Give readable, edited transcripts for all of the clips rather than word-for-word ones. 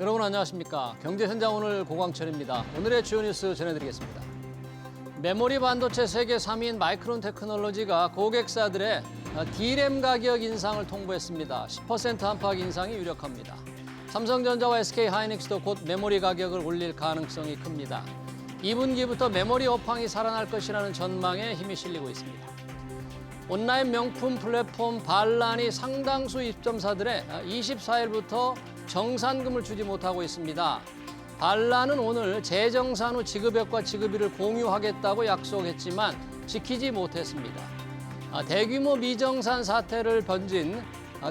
여러분 안녕하십니까? 경제 현장 오늘 고광철입니다. 오늘의 주요 뉴스 전해드리겠습니다. 메모리 반도체 세계 3위인 마이크론 테크놀로지가 고객사들의 D램 가격 인상을 통보했습니다. 10% 안팎 인상이 유력합니다. 삼성전자와 SK하이닉스도 곧 메모리 가격을 올릴 가능성이 큽니다. 2분기부터 메모리 업황이 살아날 것이라는 전망에 힘이 실리고 있습니다. 온라인 명품 플랫폼 반란이 상당수 입점사들의 24일부터 정산금을 주지 못하고 있습니다. 반란은 오늘 재정산 후 지급액과 지급일을 공유하겠다고 약속했지만 지키지 못했습니다. 대규모 미정산 사태를 번진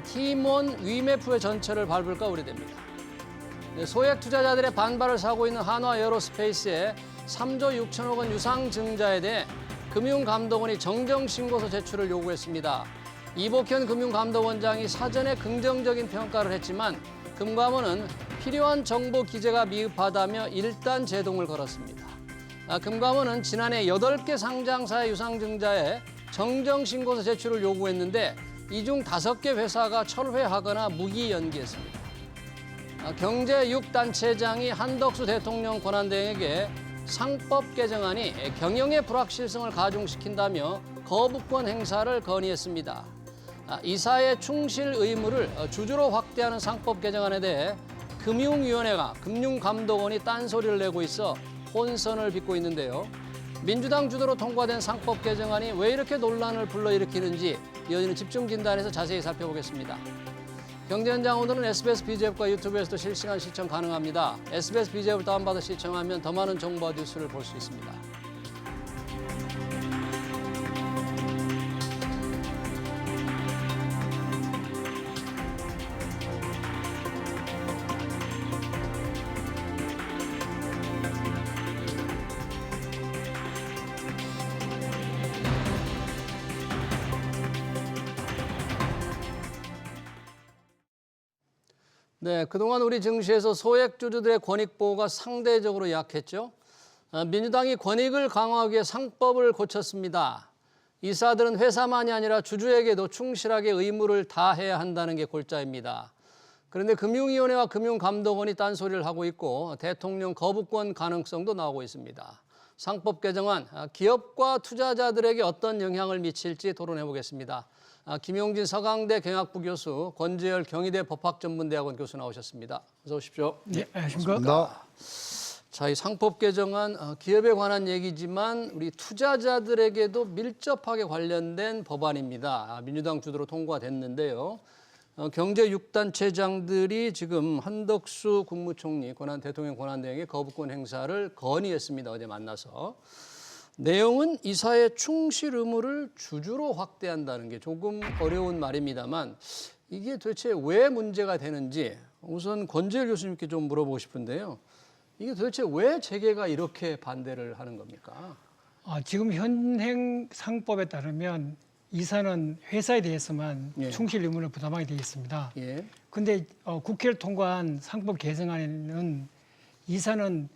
티몬 위메프의 전철을 밟을까 우려됩니다. 소액 투자자들의 반발을 사고 있는 한화 에어로스페이스의 3조 6천억 원 유상증자에 대해 금융감독원이 정정신고서 제출을 요구했습니다. 이복현 금융감독원장이 사전에 긍정적인 평가를 했지만 금감원은 필요한 정보 기재가 미흡하다며 일단 제동을 걸었습니다. 금감원은 지난해 8개 상장사의 유상증자에 정정신고서 제출을 요구했는데 이 중 5개 회사가 철회하거나 무기 연기했습니다. 경제 6단체장이 한덕수 대통령 권한대행에게 상법 개정안이 경영의 불확실성을 가중시킨다며 거부권 행사를 건의했습니다. 이사의 충실 의무를 주주로 확대하는 상법 개정안에 대해 금융위원회가 금융감독원이 딴소리를 내고 있어 혼선을 빚고 있는데요. 민주당 주도로 통과된 상법 개정안이 왜 이렇게 논란을 불러일으키는지 이어지는 집중진단에서 자세히 살펴보겠습니다. 경제현장 오늘은 SBS BGF과 유튜브에서도 실시간 시청 가능합니다. SBS BGF를 다운받아 시청하면 더 많은 정보와 뉴스를 볼 수 있습니다. 네, 그동안 우리 증시에서 소액주주들의 권익 보호가 상대적으로 약했죠. 민주당이 권익을 강화하기 위해 상법을 고쳤습니다. 이사들은 회사만이 아니라 주주에게도 충실하게 의무를 다해야 한다는 게 골자입니다. 그런데 금융위원회와 금융감독원이 딴소리를 하고 있고 대통령 거부권 가능성도 나오고 있습니다. 상법 개정안, 기업과 투자자들에게 어떤 영향을 미칠지 토론해 보겠습니다. 김용진 서강대 경학부 교수, 권재열 경희대 법학전문대학원 교수 나오셨습니다. 어서 오십시오. 네, 안녕하십니까. 자, 이 상법 개정안 기업에 관한 얘기지만 우리 투자자들에게도 밀접하게 관련된 법안입니다. 민주당 주도로 통과됐는데요. 경제 6단체장들이 지금 한덕수 국무총리 대통령 권한대행의 거부권 행사를 건의했습니다. 어제 만나서. 내용은 이사의 충실 의무를 주주로 확대한다는 게 조금 어려운 말입니다만 이게 도대체 왜 문제가 되는지 우선 권재열 교수님께 좀 물어보고 싶은데요. 이게 도대체 왜 재계가 이렇게 반대를 하는 겁니까? 지금 현행 상법에 따르면 이사는 회사에 대해서만 충실 의무를 부담하게 되어 있습니다. 그런데 국회를 통과한 상법 개정안에는 이사는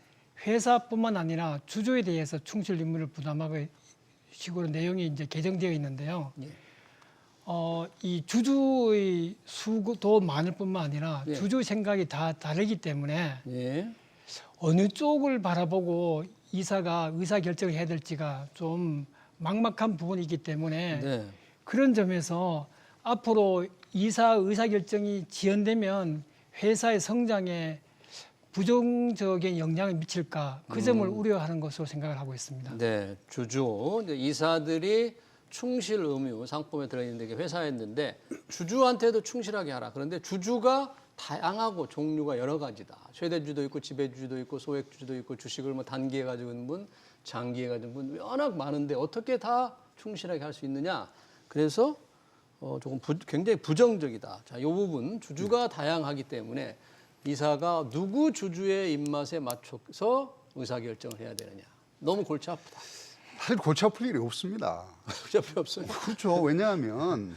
회사뿐만 아니라 주주에 대해서 충실 의무를 부담하고 식으로 내용이 이제 개정되어 있는데요. 이 주주의 수도 많을 뿐만 아니라 주주 생각이 다 다르기 때문에 어느 쪽을 바라보고 이사가 의사결정을 해야 될지가 좀 막막한 부분이 있기 때문에 그런 점에서 앞으로 이사 의사결정이 지연되면 회사의 성장에 부정적인 영향을 미칠까 그 점을 우려하는 것으로 생각을 하고 있습니다. 네, 주주, 이사들이 충실 의무 상법에 들어있는 게 회사였는데 주주한테도 충실하게 하라. 그런데 주주가 다양하고 종류가 여러 가지다. 최대주도 있고 지배주도 있고 소액주도 있고 주식을 뭐 단기에 가지고 있는 분, 장기에 가지고 있는 분 워낙 많은데 어떻게 다 충실하게 할 수 있느냐. 그래서 조금 굉장히 부정적이다. 자, 이 부분 주주가 다양하기 때문에 이사가 누구 주주의 입맛에 맞춰서 의사결정을 해야 되느냐. 너무 골치 아프다. 사실 골치 아플 일이 없습니다. 골치 아플 없어요. 그렇죠. 왜냐하면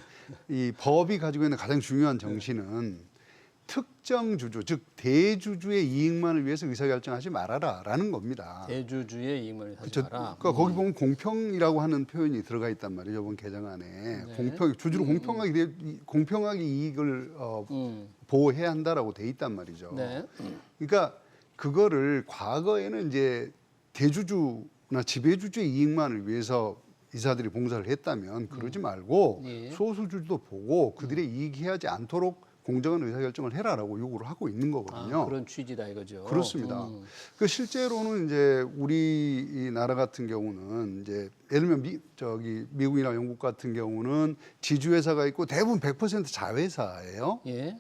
이 법이 가지고 있는 가장 중요한 정신은 특정 주주, 즉 대주주의 이익만을 위해서 의사결정하지 말아라라는 겁니다. 대주주의 이익만을 하지 마라. 그러니까 거기 보면 공평이라고 하는 표현이 들어가 있단 말이죠. 이번 개정안에 공평 주주로 공평하게 이익을 보호해야 한다라고 돼 있단 말이죠. 네. 그러니까 그거를 과거에는 이제 대주주나 지배주주의 이익만을 위해서 이사들이 봉사를 했다면 그러지 말고 예. 소수주주도 보고 그들의 이익이 해하지 않도록 공정한 의사결정을 해라라고 요구를 하고 있는 거거든요. 그런 취지다 이거죠. 그렇습니다. 그 실제로는 이제 우리 이 나라 같은 경우는 이제 예를 들면 미국이나 영국 같은 경우는 지주회사가 있고 대부분 100% 자회사예요. 예.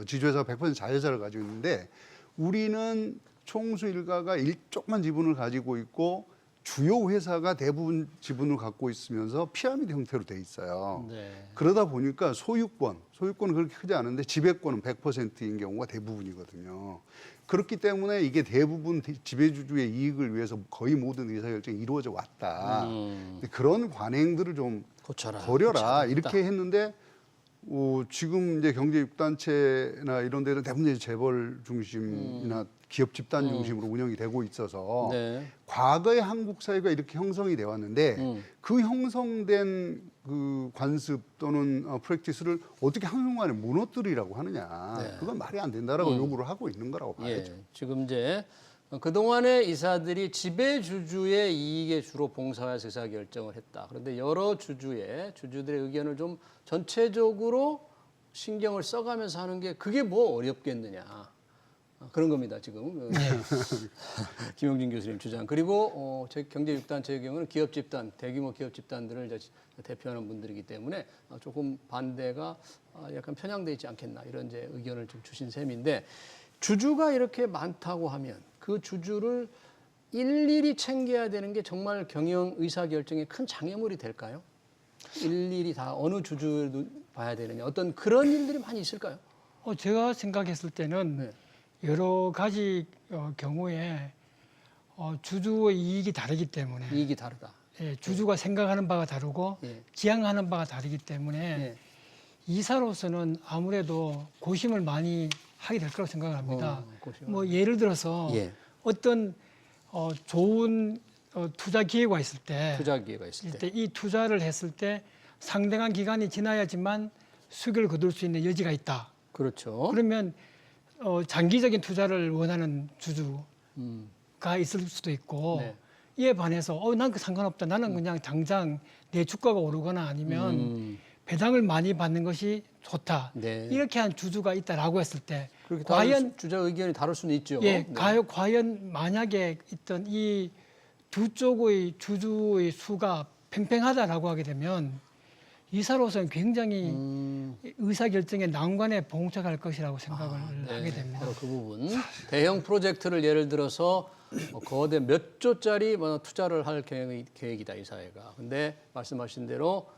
지주회사가 100% 자회사를 가지고 있는데 우리는 총수 일가가 조그만 지분을 가지고 있고 주요 회사가 대부분 지분을 갖고 있으면서 피라미드 형태로 돼 있어요. 네. 그러다 보니까 소유권은 그렇게 크지 않은데 지배권은 100%인 경우가 대부분이거든요. 그렇기 때문에 이게 대부분 지배주주의 이익을 위해서 거의 모든 의사결정이 이루어져 왔다. 근데 그런 관행들을 좀 버려라 이렇게 했는데 지금 이제 경제 6단체나 이런 데는 대부분 이제 재벌 중심이나 기업 집단 중심으로 운영이 되고 있어서 네. 과거에 한국 사회가 이렇게 형성이 되어 왔는데 그 형성된 그 관습 또는 프랙티스를 어떻게 한순간에 무너뜨리라고 하느냐. 네. 그건 말이 안 된다라고 요구를 하고 있는 거라고 봐야죠. 예. 지금 이제 그동안의 이사들이 지배주주의 이익에 주로 봉사해서 의사결정을 했다. 그런데 여러 주주들의 의견을 좀 전체적으로 신경을 써가면서 하는 게 그게 뭐 어렵겠느냐. 그런 겁니다, 지금. 김용진 교수님 주장. 그리고 저희 경제 6단체의 경우는 기업 집단, 대규모 기업 집단들을 이제 대표하는 분들이기 때문에 조금 반대가 약간 편향돼 있지 않겠나 이런 이제 의견을 좀 주신 셈인데 주주가 이렇게 많다고 하면 그 주주를 일일이 챙겨야 되는 게 정말 경영 의사결정에 큰 장애물이 될까요? 일일이 다 어느 주주를 봐야 되느냐 어떤 그런 일들이 많이 있을까요? 제가 생각했을 때는 네. 여러 가지 경우에 주주의 이익이 다르기 때문에 이익이 다르다. 예, 주주가 생각하는 바가 다르고 예. 지향하는 바가 다르기 때문에 예. 이사로서는 아무래도 고심을 많이 하게 될 거라고 생각을 합니다. 뭐 예를 들어서 예. 어떤 좋은 투자 기회가 있을 때, 투자 기회가 있을 때. 이 투자를 했을 때 상당한 기간이 지나야지만 수익을 거둘 수 있는 여지가 있다. 그렇죠. 그러면 장기적인 투자를 원하는 주주가 있을 수도 있고 네. 이에 반해서 난 그 상관없다. 나는 그냥 당장 내 주가가 오르거나 아니면 배당을 많이 받는 것이 좋다. 네. 이렇게 한 주주가 있다라고 했을 때 그렇게 과연 주자 의견이 다를 수는 있죠. 예, 네. 과연 만약에 있던 이 두 쪽의 주주의 수가 팽팽하다라고 하게 되면 이사로서는 굉장히 의사결정에 난관에 봉착할 것이라고 생각을 하게 됩니다. 바로 그 부분. 대형 프로젝트를 예를 들어서 거대 몇 조짜리 투자를 할 계획이다 이 사회가. 근데 말씀하신 대로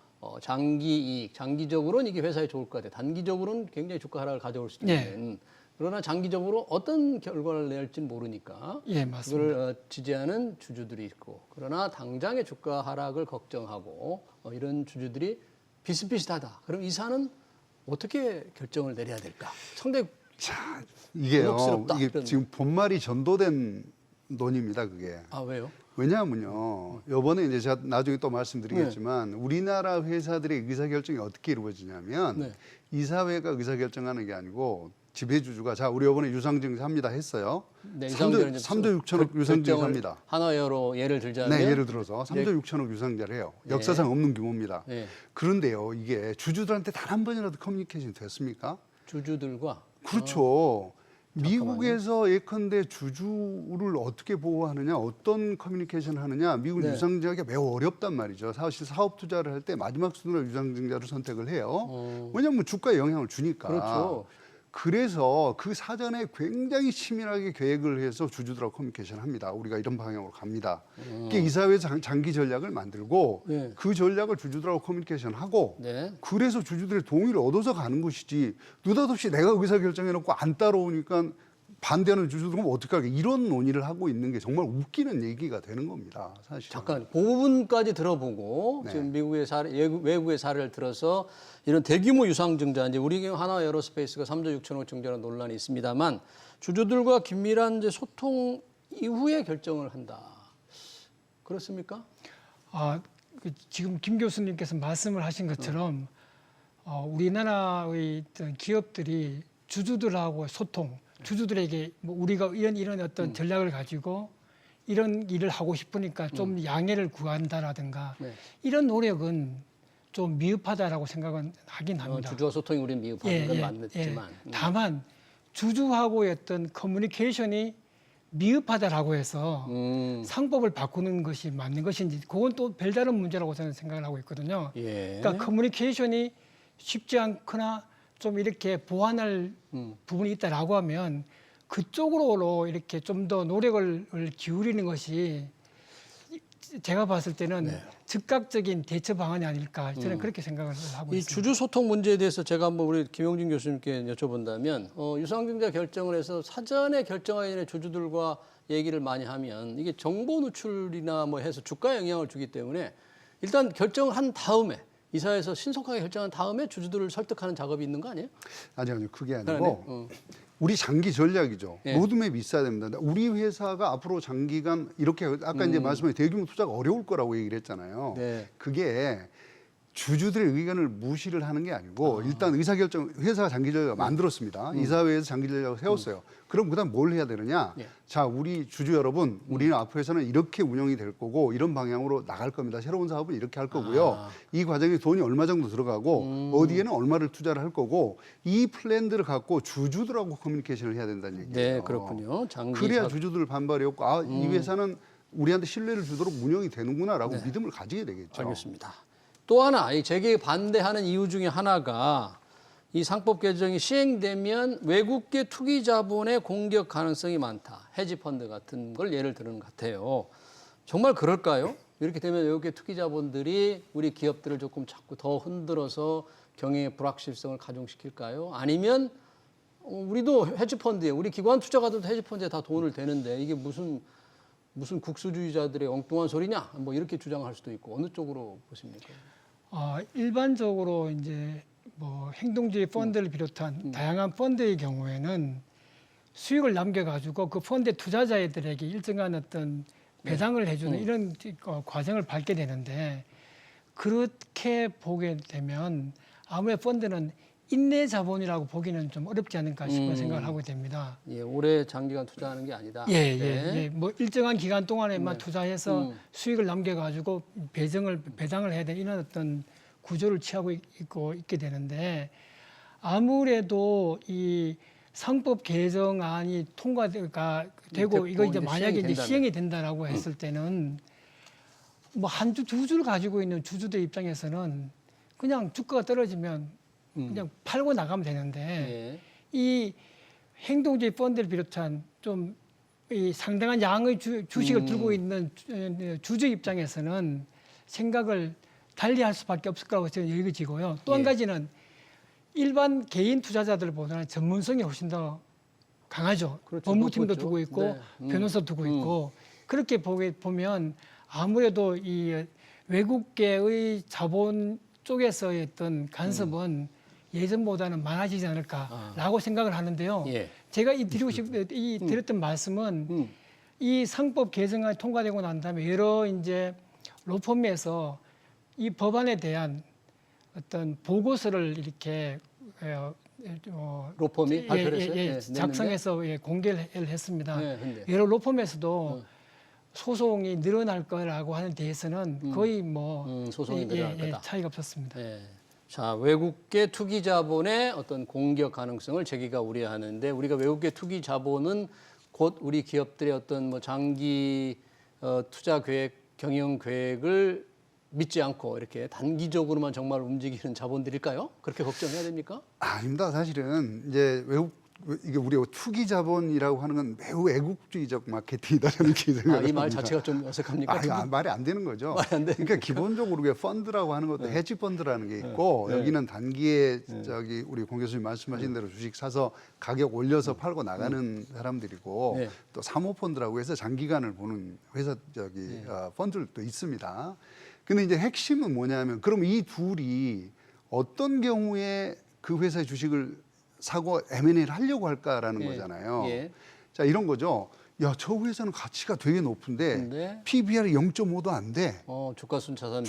장기 이익, 장기적으로는 이게 회사에 좋을 것 같아요. 단기적으로는 굉장히 주가 하락을 가져올 수도 있는. 그러나 장기적으로 어떤 결과를 낼지는 모르니까 예, 맞습니다. 그걸 지지하는 주주들이 있고 그러나 당장의 주가 하락을 걱정하고 이런 주주들이 비슷비슷하다. 그럼 이사는 어떻게 결정을 내려야 될까? 상당히 이게요. 곤혹스럽다. 이게 지금 본말이 전도된 논의입니다. 그게. 왜요? 왜냐하면요. 이번에 이제 제가 나중에 또 말씀드리겠지만 우리나라 회사들의 의사결정이 어떻게 이루어지냐면 네. 이사회가 의사결정하는 게 아니고 지배주주가 우리 이번에 유상증자 합니다 했어요. 네, 3조 6천억 유상증자 합니다. 하나여로 예를 들자면 네, 예를 들어서 3조 6천억 유상자를 해요. 역사상 없는 규모입니다. 예. 그런데요, 이게 주주들한테 단 한 번이라도 커뮤니케이션이 됐습니까? 주주들과 그렇죠. 미국에서 예컨대 주주를 어떻게 보호하느냐, 어떤 커뮤니케이션 하느냐, 미국 네. 유상증자가 매우 어렵단 말이죠. 사실 사업 투자를 할 때 마지막 순으로 유상증자를 선택을 해요. 왜냐하면 주가에 영향을 주니까. 그렇죠. 그래서 그 사전에 굉장히 치밀하게 계획을 해서 주주들하고 커뮤니케이션 합니다. 우리가 이런 방향으로 갑니다. 그게 이사회 장기 전략을 만들고 네. 그 전략을 주주들하고 커뮤니케이션 하고 네. 그래서 주주들의 동의를 얻어서 가는 것이지 느닷없이 내가 의사결정해놓고 안 따라오니까 반대하는 주주들은 어떡하게 이런 논의를 하고 있는 게 정말 웃기는 얘기가 되는 겁니다. 사실. 잠깐 그 부분까지 들어보고 네. 지금 미국의 사례, 외국의 사례를 들어서 이런 대규모 유상증자 이제 우리 경우 하나 에어로스페이스가 3조 6천억 증자라는 논란이 있습니다만 주주들과 긴밀한 이제 소통 이후에 결정을 한다. 그렇습니까? 지금 김 교수님께서 말씀을 하신 것처럼 우리나라의 어떤 기업들이 주주들하고 소통, 주주들에게 뭐 우리가 이런 어떤 전략을 가지고 이런 일을 하고 싶으니까 좀 양해를 구한다라든가 이런 노력은 좀 미흡하다라고 생각은 하긴 합니다. 주주와 소통이 우리는 미흡한 건 맞지만 다만 주주하고의 어떤 커뮤니케이션이 미흡하다라고 해서 상법을 바꾸는 것이 맞는 것인지 그건 또 별다른 문제라고 저는 생각을 하고 있거든요. 그러니까 커뮤니케이션이 쉽지 않거나 좀 이렇게 보완할 부분이 있다라고 하면 그쪽으로 이렇게 좀 더 노력을 기울이는 것이 제가 봤을 때는 즉각적인 대처 방안이 아닐까 저는 그렇게 생각을 하고 이 있습니다. 주주 소통 문제에 대해서 제가 한번 우리 김용진 교수님께 여쭤본다면 유상증자 결정을 해서 사전에 결정하기 전에 주주들과 얘기를 많이 하면 이게 정보 누출이나 뭐 해서 주가에 영향을 주기 때문에 일단 결정을 한 다음에 이사회에서 신속하게 결정한 다음에 주주들을 설득하는 작업이 있는 거 아니에요? 아니요, 그게 아니고 우리 장기 전략이죠. 로드맵이 있어야 됩니다. 우리 회사가 앞으로 장기간 이렇게 아까 이제 말씀하신 대규모 투자가 어려울 거라고 얘기를 했잖아요. 그게 주주들의 의견을 무시를 하는 게 아니고 일단 의사결정 회사가 장기 전략을 만들었습니다. 이사회에서 장기 전략을 세웠어요. 그럼 그다음 뭘 해야 되느냐? 자, 우리 주주 여러분, 우리는 앞으로서는 이렇게 운영이 될 거고 이런 방향으로 나갈 겁니다. 새로운 사업은 이렇게 할 거고요. 이 과정에 돈이 얼마 정도 들어가고 어디에는 얼마를 투자를 할 거고 이 플랜들을 갖고 주주들하고 커뮤니케이션을 해야 된다는 얘기예요. 네, 그렇군요. 그래야 주주들 반발이 없고 이 회사는 우리한테 신뢰를 주도록 운영이 되는구나라고 믿음을 가지게 되겠죠. 알겠습니다. 또 하나, 이 재계에 반대하는 이유 중에 하나가 이 상법 개정이 시행되면 외국계 투기 자본의 공격 가능성이 많다. 헤지펀드 같은 걸 예를 드는 것 같아요. 정말 그럴까요? 이렇게 되면 외국계 투기 자본들이 우리 기업들을 조금 자꾸 더 흔들어서 경영의 불확실성을 가중시킬까요? 아니면 우리도 헤지펀드에, 우리 기관 투자가들도 헤지펀드에 다 돈을 대는데 이게 무슨 국수주의자들의 엉뚱한 소리냐? 뭐 이렇게 주장할 수도 있고 어느 쪽으로 보십니까? 일반적으로 이제 뭐 행동주의 펀드를 비롯한 다양한 펀드의 경우에는 수익을 남겨가지고 그 펀드 투자자들에게 일정한 어떤 배당을 해주는 이런 과정을 밟게 되는데 그렇게 보게 되면 아무래도 펀드는 인내 자본이라고 보기는 좀 어렵지 않을까 싶은 생각을 하고 됩니다. 예, 오래 장기간 투자하는 게 아니다. 뭐 일정한 기간 동안에만 투자해서 수익을 남겨가지고 배당을 해야 되는 이런 어떤 구조를 취하고 있게 되는데 아무래도 이 상법 개정안이 통과가 되고 이거 이제 만약에 이제 시행이 된다라고 했을 때는 뭐 한 주, 두 주를 가지고 있는 주주들 입장에서는 그냥 주가가 떨어지면 그냥 팔고 나가면 되는데 이 행동주의 펀드를 비롯한 좀 이 상당한 양의 주식을 들고 있는 주주 입장에서는 생각을 달리할 수밖에 없을 거라고 저는 여겨지고요. 또 한 가지는 일반 개인 투자자들보다는 전문성이 훨씬 더 강하죠. 그렇죠. 법무팀도 두고 있고 변호사 두고 있고 그렇게 보면 아무래도 이 외국계의 자본 쪽에서의 어떤 간섭은 예전보다는 많아지지 않을까라고 생각을 하는데요. 제가 드렸던 말씀은 이 상법 개정안이 통과되고 난 다음에 여러 이제 로펌에서 이 법안에 대한 어떤 보고서를 이렇게 로펌이 발표를 했어요? 작성해서 공개를 했습니다. 여러 로펌에서도 소송이 늘어날 거라고 하는 데에서는 거의 뭐 소송이 늘어날 거다. 차이가 없었습니다. 자, 외국계 투기 자본의 어떤 공격 가능성을 재계가 우려하는데 우리가 외국계 투기 자본은 곧 우리 기업들의 어떤 뭐 장기 투자 계획, 경영 계획을 믿지 않고 이렇게 단기적으로만 정말 움직이는 자본들일까요? 그렇게 걱정해야 됩니까? 아닙니다. 사실은 이제 이게 우리가 투기 자본이라고 하는 건 매우 애국주의적 마케팅이다 저는 생각합니다. 이 말 자체가 좀 어색합니까? 말이 안 되는 거죠. 말이 안 되는 그러니까 기본적으로 우리가 펀드라고 하는 것도 헤지 펀드라는 게 있고 여기는 단기에 우리 공 교수님 말씀하신 대로 주식 사서 가격 올려서 팔고 나가는 사람들이고 또 사모 펀드라고 해서 장기간을 보는 회사 펀드들도 있습니다. 근데 이제 핵심은 뭐냐면 그럼 이 둘이 어떤 경우에 그 회사의 주식을 사고 M&A를 하려고 할까라는 거잖아요. 자, 이런 거죠. 야, 저 회사는 가치가 되게 높은데 PBR이 0.5도 안 돼. 주가순자산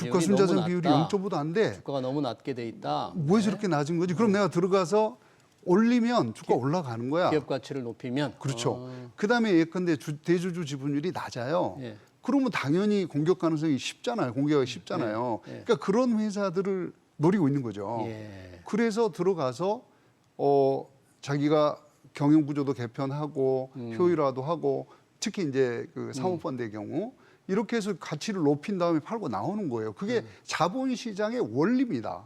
비율이 0.5도 안 돼. 주가가 너무 낮게 돼 있다. 왜 저렇게 낮은 거지? 그럼 내가 들어가서 올리면 주가 올라가는 거야. 기업 가치를 높이면. 그렇죠. 그다음에 예컨대 대주주 지분율이 낮아요. 예. 그러면 당연히 공격 가능성이 쉽잖아요. 공격하기 쉽잖아요. 예. 그러니까 그런 회사들을 노리고 있는 거죠. 예. 그래서 들어가서 자기가 경영 구조도 개편하고 효율화도 하고 특히 이제 그 사모펀드의 경우 이렇게 해서 가치를 높인 다음에 팔고 나오는 거예요. 그게 자본시장의 원리입니다.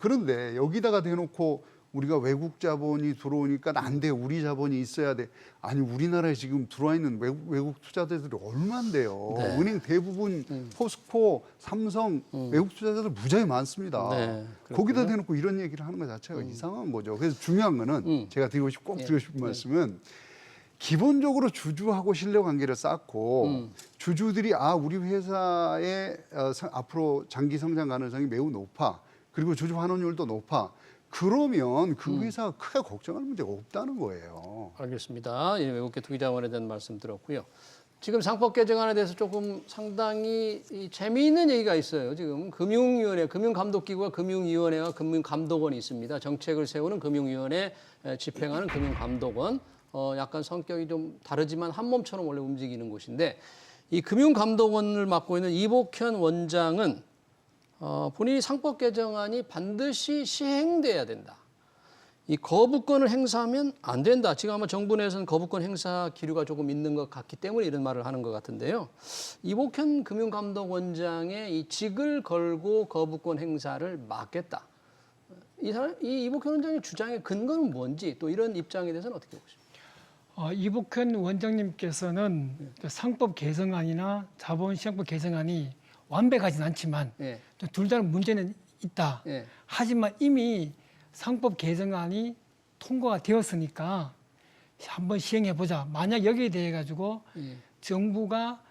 그런데 여기다가 대놓고 우리가 외국 자본이 들어오니까 안 돼. 우리 자본이 있어야 돼. 아니 우리나라에 지금 들어와 있는 외국 투자자들이 얼마인데요. 네. 은행 대부분 포스코, 삼성 외국 투자자들 무지하게 많습니다. 네, 거기다 대놓고 이런 얘기를 하는 것 자체가 이상한 거죠. 그래서 중요한 거는 제가 꼭 드리고 싶은 말씀은 기본적으로 주주하고 신뢰관계를 쌓고 주주들이 우리 회사의 앞으로 장기 성장 가능성이 매우 높아. 그리고 주주 환원율도 높아. 그러면 그 회사가 크게 걱정할 문제가 없다는 거예요. 알겠습니다. 외국계 투기 자본에 대한 말씀 들었고요. 지금 상법 개정안에 대해서 조금 상당히 재미있는 얘기가 있어요. 지금 금융위원회, 금융감독기구와 금융위원회와 금융감독원이 있습니다. 정책을 세우는 금융위원회, 집행하는 금융감독원. 약간 성격이 좀 다르지만 한 몸처럼 원래 움직이는 곳인데 이 금융감독원을 맡고 있는 이복현 원장은 본인이 상법 개정안이 반드시 시행돼야 된다. 이 거부권을 행사하면 안 된다. 지금 아마 정부 내에서는 거부권 행사 기류가 조금 있는 것 같기 때문에 이런 말을 하는 것 같은데요. 이복현 금융감독원장의 이 직을 걸고 거부권 행사를 막겠다. 이 이복현 원장의 주장의 근거는 뭔지 또 이런 입장에 대해서는 어떻게 보십니까? 이복현 원장님께서는 상법 개정안이나 자본시장법 개정안이 완벽하진 않지만 예. 둘 다 문제는 있다. 예. 하지만 이미 상법 개정안이 통과가 되었으니까 한번 시행해 보자. 만약 여기에 대해 가지고 정부가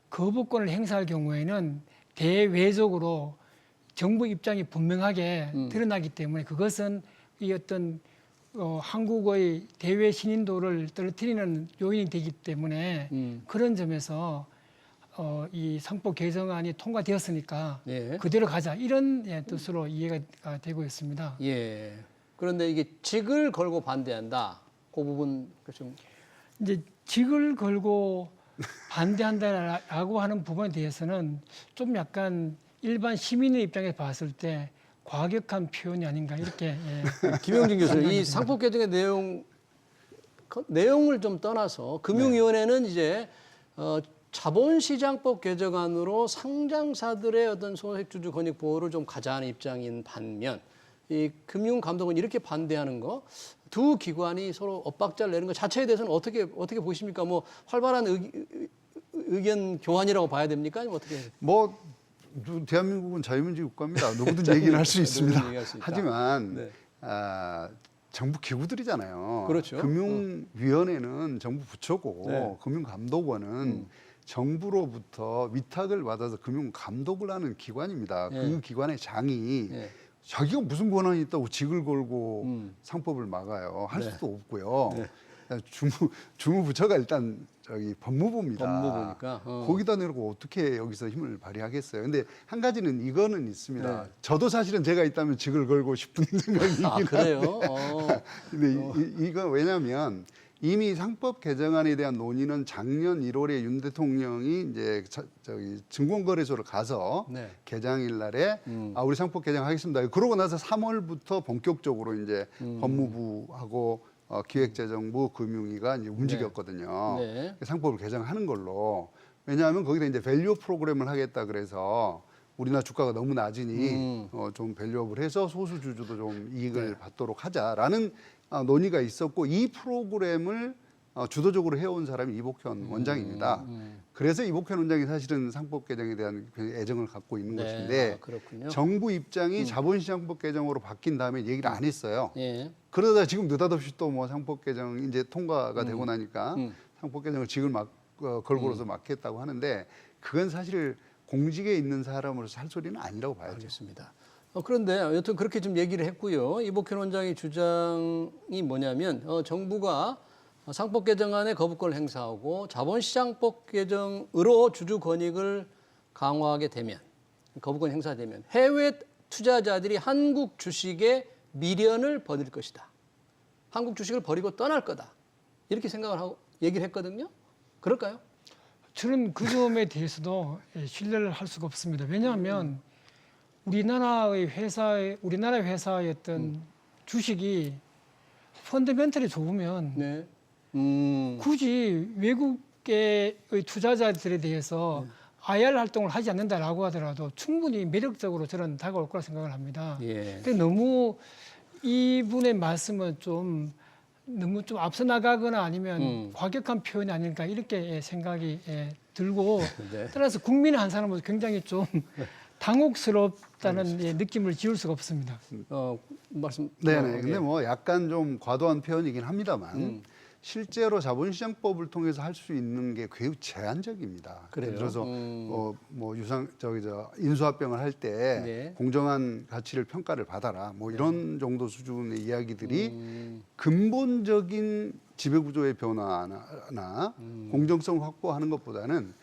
거부권을 행사할 경우에는 대외적으로 정부 입장이 분명하게 드러나기 때문에 그것은 이 어떤 한국의 대외 신인도를 떨어뜨리는 요인이 되기 때문에 그런 점에서 이 상법 개정안이 통과되었으니까 예. 그대로 가자 이런 뜻으로 이해가 되고 있습니다. 예. 그런데 이게 직을 걸고 반대한다. 그 부분 좀 이제 직을 걸고 반대한다라고 하는 부분에 대해서는 좀 약간 일반 시민의 입장에서 봤을 때 과격한 표현이 아닌가 이렇게. 김영진 교수님, 이 상법 개정의 내용을 좀 떠나서 금융위원회는 이제 자본시장법 개정안으로 상장사들의 어떤 소액주주 권익 보호를 좀 가자는 입장인 반면 이 금융감독은 이렇게 반대하는 거 두 기관이 서로 엇박자를 내는 것 자체에 대해서는 어떻게 보십니까? 뭐 활발한 의견 교환이라고 봐야 됩니까? 아니면 어떻게? 대한민국은 자유민주 국가입니다. 누구든 얘기는 할 수 있습니다. 하지만 네. 정부 기구들이잖아요. 그렇죠. 금융위원회는 정부 부처고 네. 금융감독원은 정부로부터 위탁을 받아서 금융감독을 하는 기관입니다. 네. 그 기관의 장이 네. 자기가 무슨 권한이 있다고 직을 걸고 상법을 막아요. 할 네. 수도 없고요. 네. 주무부처가 일단 법무부입니다. 법무부니까. 거기다 내놓고 어떻게 여기서 힘을 발휘하겠어요. 근데 한 가지는 이거는 있습니다. 네. 저도 사실은 제가 있다면 직을 걸고 싶은 생각이긴 한데. 그래요? 근데 이거 왜냐하면 이미 상법 개정안에 대한 논의는 작년 1월에 윤 대통령이 이제 증권거래소를 가서 네. 개장일 날에 우리 상법 개정하겠습니다. 그러고 나서 3월부터 본격적으로 이제 법무부하고 기획재정부, 금융위가 이제 움직였거든요. 네. 상법을 개정하는 걸로. 왜냐하면 거기다 이제 밸류 프로그램을 하겠다 그래서 우리나라 주가가 너무 낮으니 좀 밸류업을 해서 소수 주주도 좀 이익을 받도록 하자라는 논의가 있었고 이 프로그램을 주도적으로 해온 사람이 이복현 원장입니다. 그래서 이복현 원장이 사실은 상법 개정에 대한 애정을 갖고 있는 네. 것인데 그렇군요. 정부 입장이 자본시장법 개정으로 바뀐 다음에 얘기를 안 했어요. 예. 그러다 지금 느닷없이 또 뭐 상법 개정 이제 통과가 되고 나니까 상법 개정을 직을 걸고로서 막겠다고 하는데 그건 사실 공직에 있는 사람으로서 할 소리는 아니라고 봐야죠. 알겠습니다. 그런데 여튼 그렇게 좀 얘기를 했고요. 이복현 원장의 주장이 뭐냐면 정부가 상법 개정안에 거부권을 행사하고 자본시장법 개정으로 주주 권익을 강화하게 되면 거부권 행사되면 해외 투자자들이 한국 주식에 미련을 버릴 것이다. 한국 주식을 버리고 떠날 거다. 이렇게 생각을 하고 얘기를 했거든요. 그럴까요? 저는 그 점에 대해서도 신뢰를 할 수가 없습니다. 왜냐하면 우리나라 회사였던 주식이 펀더멘털이 좋으면 네. 굳이 외국의 투자자들에 대해서 IR 활동을 하지 않는다라고 하더라도 충분히 매력적으로 저는 다가올 거라 생각을 합니다. 예. 근데 너무 이분의 말씀은 너무 좀 앞서 나가거나 아니면 과격한 표현이 아닐까 이렇게 생각이 들고 네. 따라서 국민의 한 사람으로서 굉장히 좀 당혹스럽다는 느낌을 지울 수가 없습니다. 말씀. 네네. 근데 뭐 약간 좀 과도한 표현이긴 합니다만 실제로 자본시장법을 통해서 할 수 있는 게 매우 제한적입니다. 그래요? 예를 들어서 뭐 인수합병을 할 때 네. 공정한 가치를 평가를 받아라. 뭐 이런 정도 수준의 이야기들이 근본적인 지배구조의 변화나 공정성을 확보하는 것보다는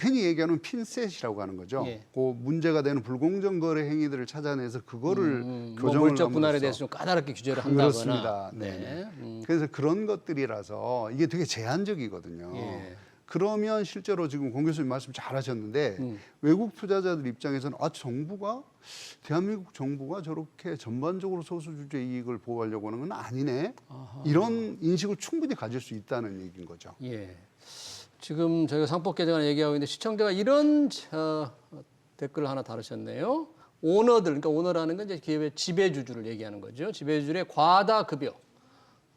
흔히 얘기하는 핀셋이라고 하는 거죠. 예. 그 문제가 되는 불공정 거래 행위들을 찾아내서 그거를 뭐 교정을 물적 분할에 함으로써 대해서 좀 까다롭게 규제를 한다거나. 그렇습니다. 네. 그래서 그런 것들이라서 이게 되게 제한적이거든요. 예. 그러면 실제로 지금 공 교수님 말씀 잘하셨는데 외국 투자자들 입장에서는 대한민국 정부가 저렇게 전반적으로 소수 주주의 이익을 보호하려고 하는 건 아니네. 이런 인식을 충분히 가질 수 있다는 얘기인 거죠. 예. 지금 저희가 상법 개정안 얘기하고 있는데 시청자가 이런 댓글을 하나 다루셨네요. 오너들, 그러니까 오너라는 건 이제 기업의 지배주주를 얘기하는 거죠. 지배주주의 과다 급여.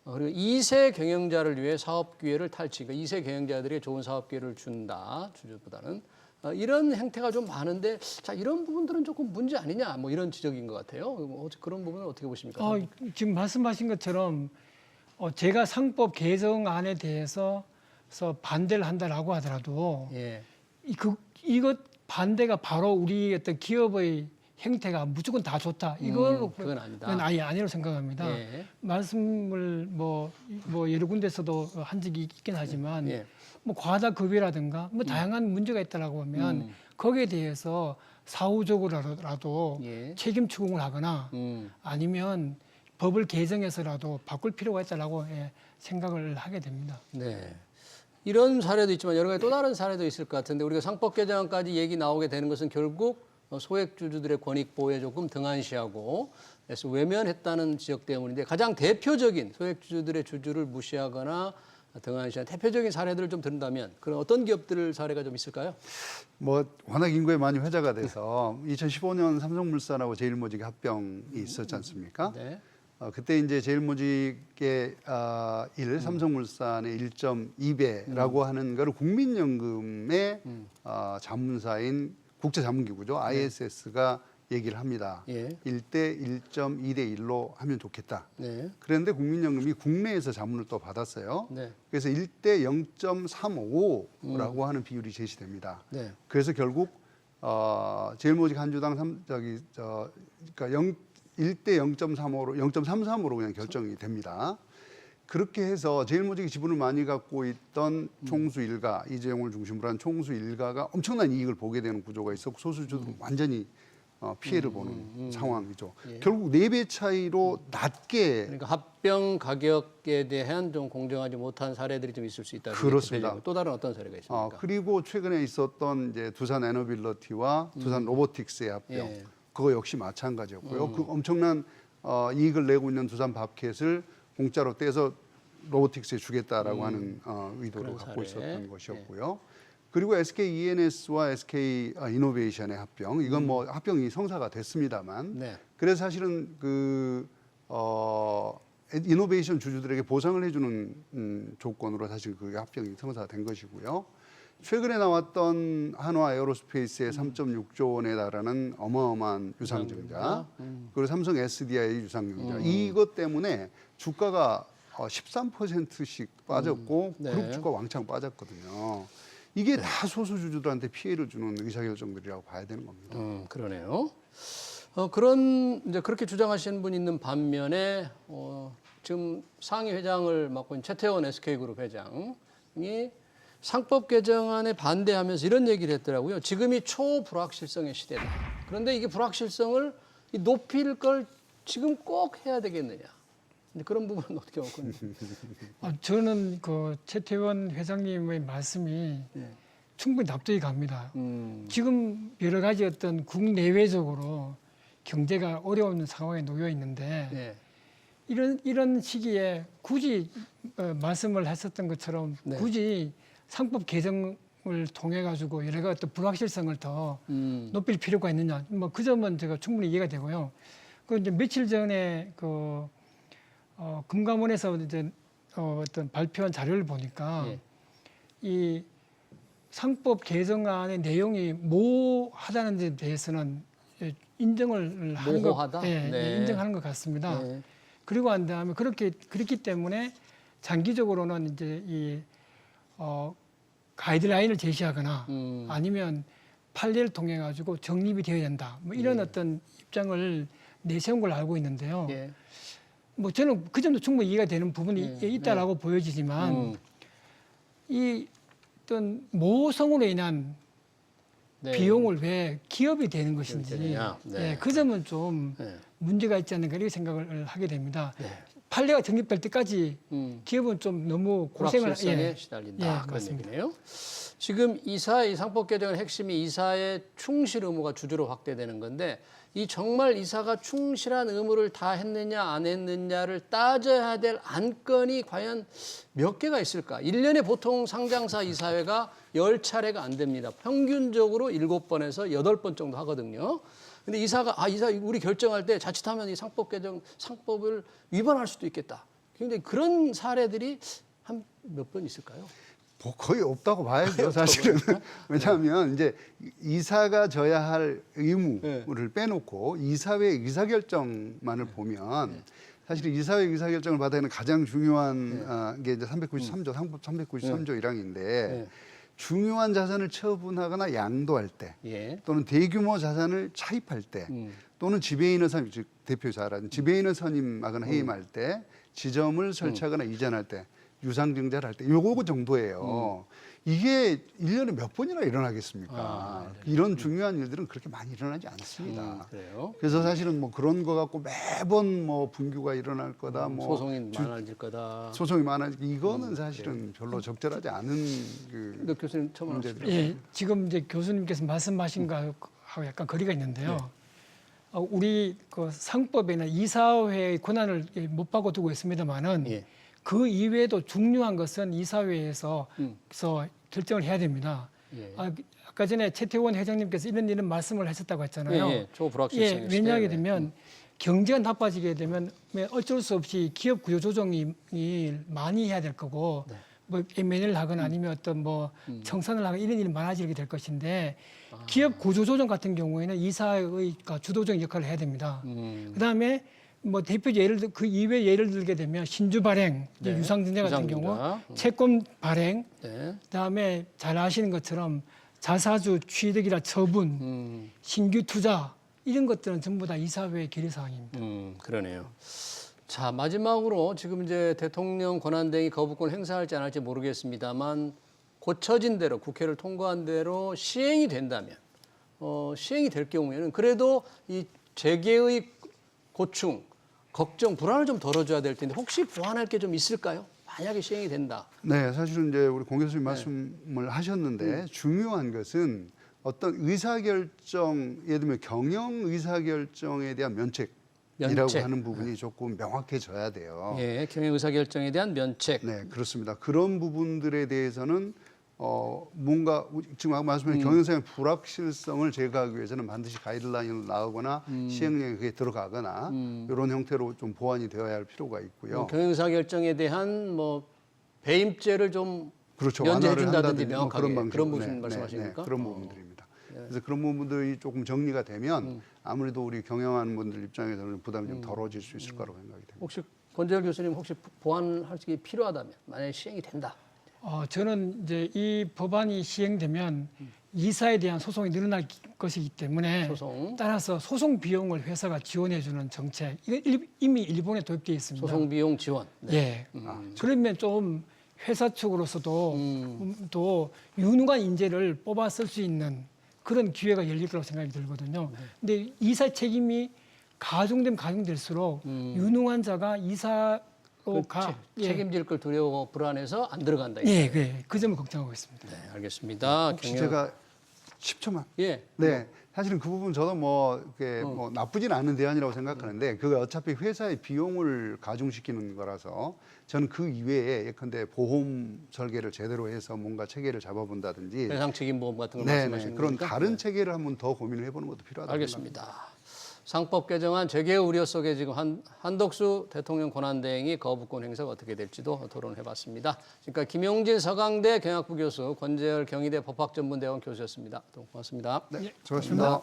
그리고 2세 경영자를 위해 사업 기회를 탈취. 그러니까 2세 경영자들에게 좋은 사업 기회를 준다. 주주보다는. 이런 행태가 좀 많은데 자 이런 부분들은 조금 문제 아니냐 뭐 이런 지적인 것 같아요. 그런 부분은 어떻게 보십니까? 지금 말씀하신 것처럼 제가 상법 개정안에 대해서 반대를 한다라고 하더라도 예. 이것 반대가 바로 우리 어떤 기업의 행태가 무조건 다 좋다. 이걸로 그건 아니다. 그건 아예 아니라고 생각합니다. 예. 말씀을 뭐 여러 군데서도 한 적이 있긴 하지만 예. 뭐 과다 급여라든가 뭐 다양한 문제가 있다라고 하면 거기에 대해서 사후적으로라도 예. 책임 추궁을 하거나 아니면 법을 개정해서라도 바꿀 필요가 있다라고 생각을 하게 됩니다. 네. 이런 사례도 있지만 여러 가지 또 다른 사례도 있을 것 같은데 우리가 상법 개정안까지 얘기 나오게 되는 것은 결국 소액주주들의 권익 보호에 조금 등한시하고 외면했다는 지적 때문인데 가장 대표적인 소액주주들의 주주를 무시하거나 등한시한 대표적인 사례들을 좀 든다면 그런 어떤 기업들 사례가 좀 있을까요? 뭐 워낙 인구에 많이 회자가 돼서 2015년 삼성물산하고 제일모직의 합병이 있었지 않습니까? 네. 그때 이제 제일모직의 삼성물산의 1.2배라고 하는 거를 국민연금의 자문사인 국제자문기구죠. ISS가 얘기를 합니다. 예. 1대 1.2대 1로 하면 좋겠다. 네. 그런데 국민연금이 국내에서 자문을 또 받았어요. 네. 그래서 1대 0.35라고 하는 비율이 제시됩니다. 네. 그래서 결국 제일모직 한 주당 그러니까 1대 0.35로 0.33으로 그냥 결정이 됩니다. 그렇게 해서 제일모직이 지분을 많이 갖고 있던 총수 일가, 이재용을 중심으로 한 총수 일가가 엄청난 이익을 보게 되는 구조가 있었고 소수주들은 완전히 피해를 보는 상황이죠. 예. 결국 4배 차이로 낮게 그러니까 합병 가격에 대한 좀 공정하지 못한 사례들이 좀 있을 수 있다. 그렇습니다. 또 다른 어떤 사례가 있습니까? 그리고 최근에 있었던 이제 두산 에너빌리티와 두산 로보틱스의 합병, 예. 그거 역시 마찬가지였고요. 그 엄청난 이익을 내고 있는 두산 밥켓을 공짜로 떼서 로보틱스에 주겠다라고 하는 의도를 갖고 사례. 있었던 것이었고요. 그리고 SK E&S와 SK 이노베이션의 합병, 이건 뭐 합병이 성사가 됐습니다만, 네. 그래서 사실은 이노베이션 주주들에게 보상을 해주는 조건으로 사실 그 합병이 성사된 것이고요. 최근에 나왔던 한화 에어로스페이스의 3.6조 원에 달하는 어마어마한 유상증자, 그리고 삼성 SDI 유상증자, 이것 때문에 주가가 13%씩 빠졌고 네. 그룹 주가 왕창 빠졌거든요. 이게 다 소수주주들한테 피해를 주는 의사결정들이라고 봐야 되는 겁니다. 그러네요. 이제 그렇게 주장하시는 분이 있는 반면에 지금 상위 회장을 맡고 있는 최태원 SK그룹 회장이 상법 개정안에 반대하면서 이런 얘기를 했더라고요. 지금이 초불확실성의 시대다. 그런데 이게 불확실성을 높일 걸 지금 꼭 해야 되겠느냐. 근데 그런 부분은 어떻게 하고 저는 그 최태원 회장님의 말씀이 네. 충분히 납득이 갑니다. 지금 여러 가지 어떤 국내외적으로 경제가 어려운 상황에 놓여 있는데 네. 이런 시기에 굳이 말씀을 했었던 것처럼 네. 굳이 상법 개정을 통해 가지고 여러 가지 어떤 불확실성을 더 높일 필요가 있느냐, 뭐 그 점은 제가 충분히 이해가 되고요. 그 이제 며칠 전에 그 금감원에서 이제 어떤 발표한 자료를 보니까 예. 이 상법 개정안의 내용이 모호하다는 데 대해서는 인정을 하는 모호하다? 것, 예, 네. 인정하는 것 같습니다. 네. 그리고 한 다음에 그렇기 때문에 장기적으로는 이제 이 가이드라인을 제시하거나 아니면 판례를 통해 가지고 정립이 되어야 된다. 뭐 이런 어떤 입장을 내세운 걸 알고 있는데요. 예. 뭐 저는 그 점도 충분히 이해가 되는 부분이 있다라고 보여지지만 이 어떤 모성으로 인한 네. 비용을 왜 기업이 되는 것인지 되느냐. 네. 예, 그 점은 좀 네. 문제가 있지 않는가 이렇게 생각을 하게 됩니다. 네. 판례가 정립될 때까지 기업은 좀 너무 고생을 불확실성에 시달린다. 예, 그런 맞습니다. 얘기네요. 지금 이사의 상법 개정의 핵심이 이사의 충실 의무가 주주로 확대되는 건데 이 정말 이사가 충실한 의무를 다 했느냐 안 했느냐를 따져야 될 안건이 과연 몇 개가 있을까? 1년에 보통 상장사 이사회가 10차례가 안 됩니다. 평균적으로 7번에서 8번 정도 하거든요. 근데 이사 우리 결정할 때 자칫하면 이 상법 개정 상법을 위반할 수도 있겠다. 굉장히 그런 사례들이 한 몇 번 있을까요? 뭐 거의 없다고 봐야죠, 사실은. 왜냐하면 이제 이사가 져야 할 의무를 빼놓고 이사회 의사결정만을 보면 사실 이사회 의사결정을 받아야 하는 가장 중요한 게 이제 393조, 상법 393조 1항인데 중요한 자산을 처분하거나 양도할 때 예. 또는 대규모 자산을 차입할 때 또는 지배인을 선임, 즉 대표자라는 지배인을 선임하거나 해임할 때 지점을 설치하거나 이전할 때 유상증자를 할 때 요거 정도예요. 이게 1년에 몇 번이나 일어나겠습니까? 이런 중요한 일들은 그렇게 많이 일어나지 않습니다. 그래요? 그래서 사실은 뭐 그런 거 갖고 매번 뭐 분규가 일어날 거다, 뭐 소송이 많아질 거다. 소송이 많아지고 이거는 사실은 별로 적절하지 않은 근데 교수님 처음 문제들. 예, 지금 이제 교수님께서 말씀하신 거하고 약간 거리가 있는데요. 우리 그 상법에는 이사회의 권한을 못 바꿔두고 있습니다만은 예. 그 이외에도 중요한 것은 이사회에서 결정을 해야 됩니다. 예. 아까 전에 최태원 회장님께서 이런 말씀을 하셨다고 했잖아요. 예, 초불확실성의 시대에. 왜냐하게 되면 경제가 나빠지게 되면 어쩔 수 없이 기업 구조 조정이 많이 해야 될 거고 뭐 M&A를 하거나 아니면 어떤 뭐 청산을 하거나 이런 일이 많아지게 될 것인데 기업 구조 조정 같은 경우에는 이사의 주도적인 역할을 해야 됩니다. 그다음에 뭐 대표 그 이외 예를 들게 되면 신주 발행, 이제 유상증자 같은 경우, 채권 발행, 그다음에 잘 아시는 것처럼 자사주 취득이라 처분, 신규 투자 이런 것들은 전부 다 이사회의 결의 사항입니다. 그러네요. 자, 마지막으로 지금 이제 대통령 권한대행이 거부권 행사할지 안 할지 모르겠습니다만 고쳐진 대로 국회를 통과한 대로 시행이 된다면 시행이 될 경우에는 그래도 이 재계의 고충, 걱정, 불안을 좀 덜어줘야 될 텐데 혹시 보완할 게 좀 있을까요? 만약에 시행이 된다. 네, 사실은 이제 우리 공 교수님 말씀을 하셨는데 중요한 것은 어떤 의사결정, 예를 들면 경영 의사결정에 대한 면책이라고 하는 부분이 조금 명확해져야 돼요. 예, 경영 의사결정에 대한 면책. 네, 그렇습니다. 그런 부분들에 대해서는 뭔가 지금 말씀하신 경영상의 불확실성을 제거하기 위해서는 반드시 가이드라인을 나오거나 시행령에 그게 들어가거나 이런 형태로 좀 보완이 되어야 할 필요가 있고요. 경영 의사결정에 대한 뭐 배임죄를 좀 그렇죠. 면제해 완화를 준다든지 한다든지 명확하게 그런 방식. 그런 부분 말씀하십니까? 그런 부분들입니다. 그래서 그런 부분들이 조금 정리가 되면 아무래도 우리 경영하는 분들 입장에서는 부담이 좀 덜어질 수 있을 거라고 생각이 됩니다. 혹시 권재열 교수님 혹시 보완할 게 필요하다면 만약에 시행이 된다. 저는 이제 이 법안이 시행되면 이사에 대한 소송이 늘어날 것이기 때문에 소송. 따라서 소송 비용을 회사가 지원해주는 정책 이건 이미 일본에 도입되어 있습니다. 소송 비용 지원. 네. 예. 그러면 좀 회사 측으로서도 또 유능한 인재를 뽑아 쓸 수 있는 그런 기회가 열릴 거라고 생각이 들거든요. 근데 이사 책임이 가중될수록 유능한 자가 이사로 가 책임질 걸 두려워 불안해서 안 들어간다. 그 점을 걱정하고 있습니다. 네, 알겠습니다. 혹시 제가 10초만. 예. 네. 사실은 그 부분 저도 뭐 나쁘진 않은 대안이라고 생각하는데 그게 어차피 회사의 비용을 가중시키는 거라서 저는 그 이외에 예컨대 보험 설계를 제대로 해서 뭔가 체계를 잡아본다든지 배상 책임 보험 같은 걸 네네, 말씀하시는 그런 겁니까? 다른 체계를 한번 더 고민을 해보는 것도 필요하다고 생각합니다. 알겠습니다. 상법 개정안 재개 우려 속에 지금 한덕수 대통령 권한대행이 거부권 행사가 어떻게 될지도 토론해봤습니다. 지금까지 김용진 서강대 경영학부 교수, 권재열 경희대 법학전문대원 교수였습니다. 또 고맙습니다. 네, 수고하셨습니다.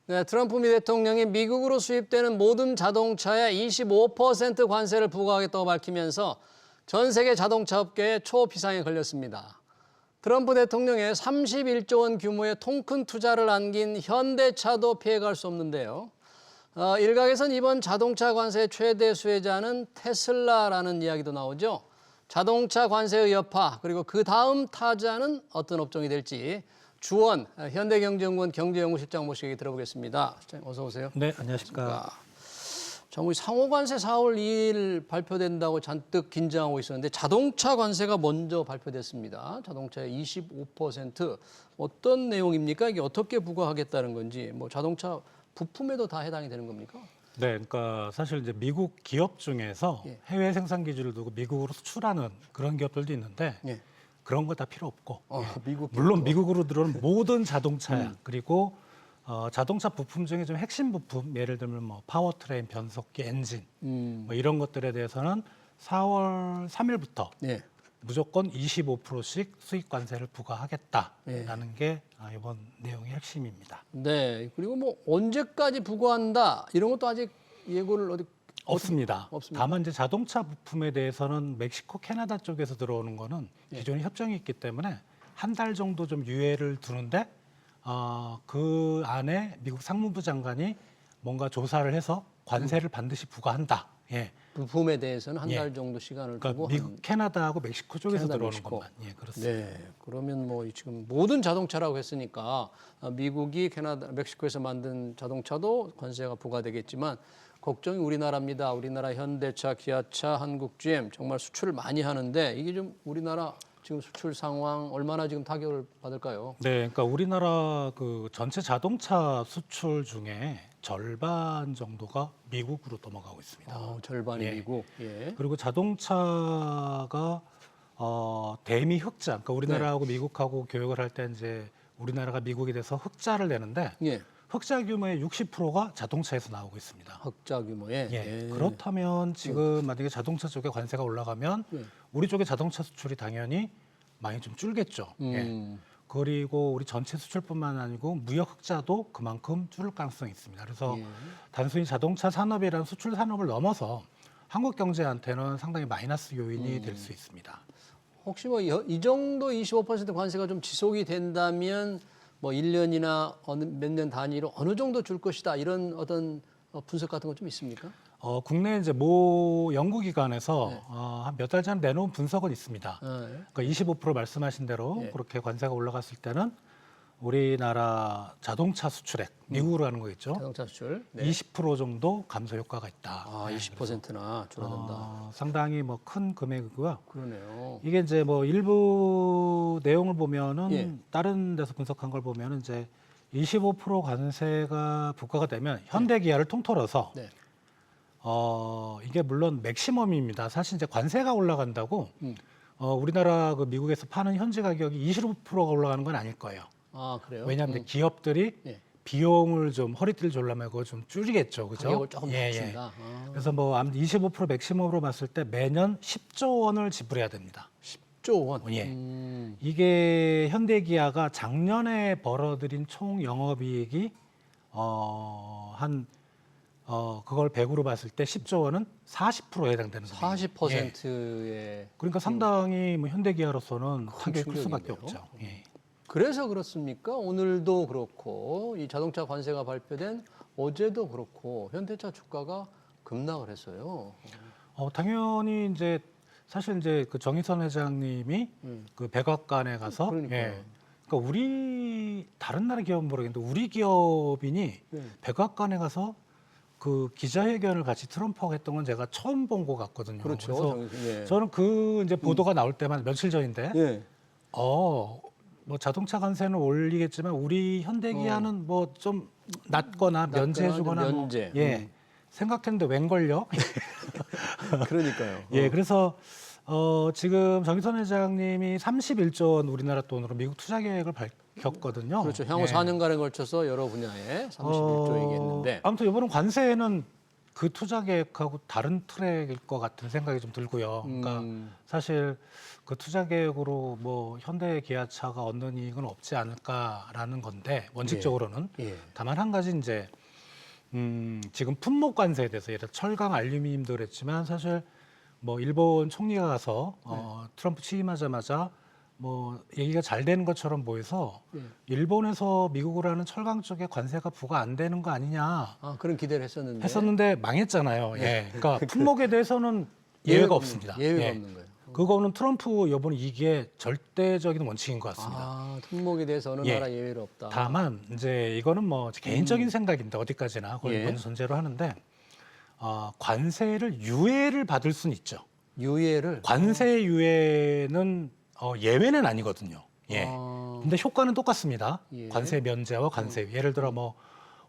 네, 트럼프 미 대통령이 미국으로 수입되는 모든 자동차에 25% 관세를 부과하겠다고 밝히면서 전 세계 자동차 업계에 초비상에 걸렸습니다. 트럼프 대통령의 31조 원 규모의 통큰 투자를 안긴 현대차도 피해갈 수 없는데요. 일각에선 이번 자동차 관세의 최대 수혜자는 테슬라라는 이야기도 나오죠. 자동차 관세의 여파 그리고 그 다음 타자는 어떤 업종이 될지 주원 현대경제연구원 경제연구실장 모시게 들어보겠습니다. 실장님 어서 오세요. 네, 안녕하십니까. 자, 우리 상호관세 4월 2일 발표된다고 잔뜩 긴장하고 있었는데 자동차 관세가 먼저 발표됐습니다. 자동차의 25% 어떤 내용입니까? 이게 어떻게 부과하겠다는 건지 뭐 자동차 부품에도 다 해당이 되는 겁니까? 네, 그러니까 사실 이제 미국 기업 중에서 해외 생산 기준을 두고 미국으로 수출하는 그런 기업들도 있는데 그런 거 다 필요 없고 물론 미국으로 들어오는 모든 자동차야 그리고 자동차 부품 중에 좀 핵심 부품 예를 들면 뭐 파워트레인, 변속기, 엔진 뭐 이런 것들에 대해서는 4월 3일부터 무조건 25%씩 수입 관세를 부과하겠다라는 게 이번 내용의 핵심입니다. 네, 그리고 뭐 언제까지 부과한다 이런 것도 아직 예고를 없습니다. 다만 이제 자동차 부품에 대해서는 멕시코, 캐나다 쪽에서 들어오는 거는 기존에 협정이 있기 때문에 한 달 정도 좀 유예를 두는데 그 안에 미국 상무부 장관이 뭔가 조사를 해서 관세를 반드시 부과한다. 부품에 대해서는 한 달 정도 시간을 두고 미국, 캐나다하고 멕시코 쪽에서 캐나다, 들어오는 멕시코. 것만. 그렇습니다. 네, 그러면 뭐 지금 모든 자동차라고 했으니까 미국이 캐나다, 멕시코에서 만든 자동차도 관세가 부과되겠지만 걱정이 우리나라입니다. 우리나라 현대차, 기아차, 한국 GM 정말 수출을 많이 하는데 이게 좀 우리나라 지금 수출 상황 얼마나 지금 타격을 받을까요? 네, 그러니까 우리나라 그 전체 자동차 수출 중에 절반 정도가 미국으로 넘어가고 있습니다. 절반이 미국. 그리고 자동차가 대미 흑자, 그러니까 우리나라하고 미국하고 교역을 할 때 이제 우리나라가 미국에 대해서 흑자를 내는데 흑자 규모의 60%가 자동차에서 나오고 있습니다. 흑자 규모에. 그렇다면 지금 만약에 자동차 쪽에 관세가 올라가면 우리 쪽의 자동차 수출이 당연히 많이 좀 줄겠죠. 그리고 우리 전체 수출뿐만 아니고 무역 흑자도 그만큼 줄을 가능성이 있습니다. 그래서 단순히 자동차 산업이라는 수출 산업을 넘어서 한국 경제한테는 상당히 마이너스 요인이 될 수 있습니다. 혹시 뭐 이 정도 25% 관세가 좀 지속이 된다면 뭐 1년이나 몇 년 단위로 어느 정도 줄 것이다 이런 어떤 분석 같은 거 좀 있습니까? 국내 이제 모 연구기관에서 한 몇 달 전에 내놓은 분석은 있습니다. 그러니까 25% 말씀하신 대로 그렇게 관세가 올라갔을 때는 우리나라 자동차 수출액, 미국으로 가는 거겠죠. 자동차 수출 20% 정도 감소 효과가 있다. 20%나 줄어든다. 상당히 뭐 큰 금액이고요. 그러네요. 이게 이제 뭐 일부 내용을 보면은 다른 데서 분석한 걸 보면은 이제 25% 관세가 부과가 되면 현대 기아를 통틀어서 이게 물론 맥시멈입니다. 사실 이제 관세가 올라간다고 우리나라 그 미국에서 파는 현지 가격이 25%가 올라가는 건 아닐 거예요. 아, 그래요? 왜냐하면 기업들이 예. 비용을 좀 허리띠를 졸라매고 그거 좀 줄이겠죠, 그죠? 가격을 조금 낮춘다. 그래서 뭐 아무튼 25% 맥시멈으로 봤을 때 매년 10조 원을 지불해야 됩니다. 10조 원. 예. 이게 현대기아가 작년에 벌어들인 총 영업이익이 그걸 100으로 봤을 때 10조 원은 40%에 해당되는 겁니다. 40%의 그러니까 상당히 뭐 현대기아로서는 타격이 클 수밖에 충격이네요. 없죠. 예. 그래서 그렇습니까? 오늘도 그렇고 이 자동차 관세가 발표된 어제도 그렇고 현대차 주가가 급락을 했어요. 당연히 이제 사실 이제 그 정의선 회장님이 그 백악관에 가서 그러니까요. 그러니까 우리 다른 나라 기업은 모르겠는데 우리 기업인이 백악관에 가서 그 기자회견을 같이 트럼프하고 했던 건 제가 처음 본 것 같거든요. 그렇죠. 그래서 예. 저는 그 이제 보도가 나올 때만 며칠 전인데 예. 뭐 자동차 관세는 올리겠지만 우리 현대기아는 뭐 좀 낮거나 면제해주거나 면제. 생각했는데 웬걸요? 그러니까요. 예, 그래서 지금 정의선 회장님이 31조 원 우리나라 돈으로 미국 투자 계획을 밝혔거든요. 그렇죠. 향후 4년간에 걸쳐서 여러 분야에 31조 얘기했는데 아무튼 이번은 관세는 그 투자 계획하고 다른 트랙일 것 같은 생각이 좀 들고요. 그러니까 사실 그 투자 계획으로 뭐 현대 기아차가 얻는 이익은 없지 않을까라는 건데 원칙적으로는 예. 다만 한 가지 이제 지금 품목 관세에 대해서 예를 들어 철강, 알루미늄도 그랬지만 사실 뭐 일본 총리가 가서 트럼프 취임하자마자 뭐 얘기가 잘 되는 것처럼 보여서 일본에서 미국으로 하는 철강 쪽에 관세가 부과 안 되는 거 아니냐 아, 그런 기대를 했었는데 했었는데 망했잖아요. 예. 그러니까 품목에 대해서는 예외가 없습니다. 예외가 예. 없는 거예요. 그거는 트럼프 여부는 이게 절대적인 원칙인 것 같습니다. 아, 품목에 대해서 어느 예. 나라 예외로 없다. 다만 이제 이거는 뭐 개인적인 생각인데 어디까지나 그걸 예. 먼저 전제로 하는데 관세를 유예를 받을 수는 있죠. 유예를 관세 유예는 예외는 아니거든요. 예. 아, 근데 효과는 똑같습니다. 예. 관세 면제와 관세. 예를 들어 뭐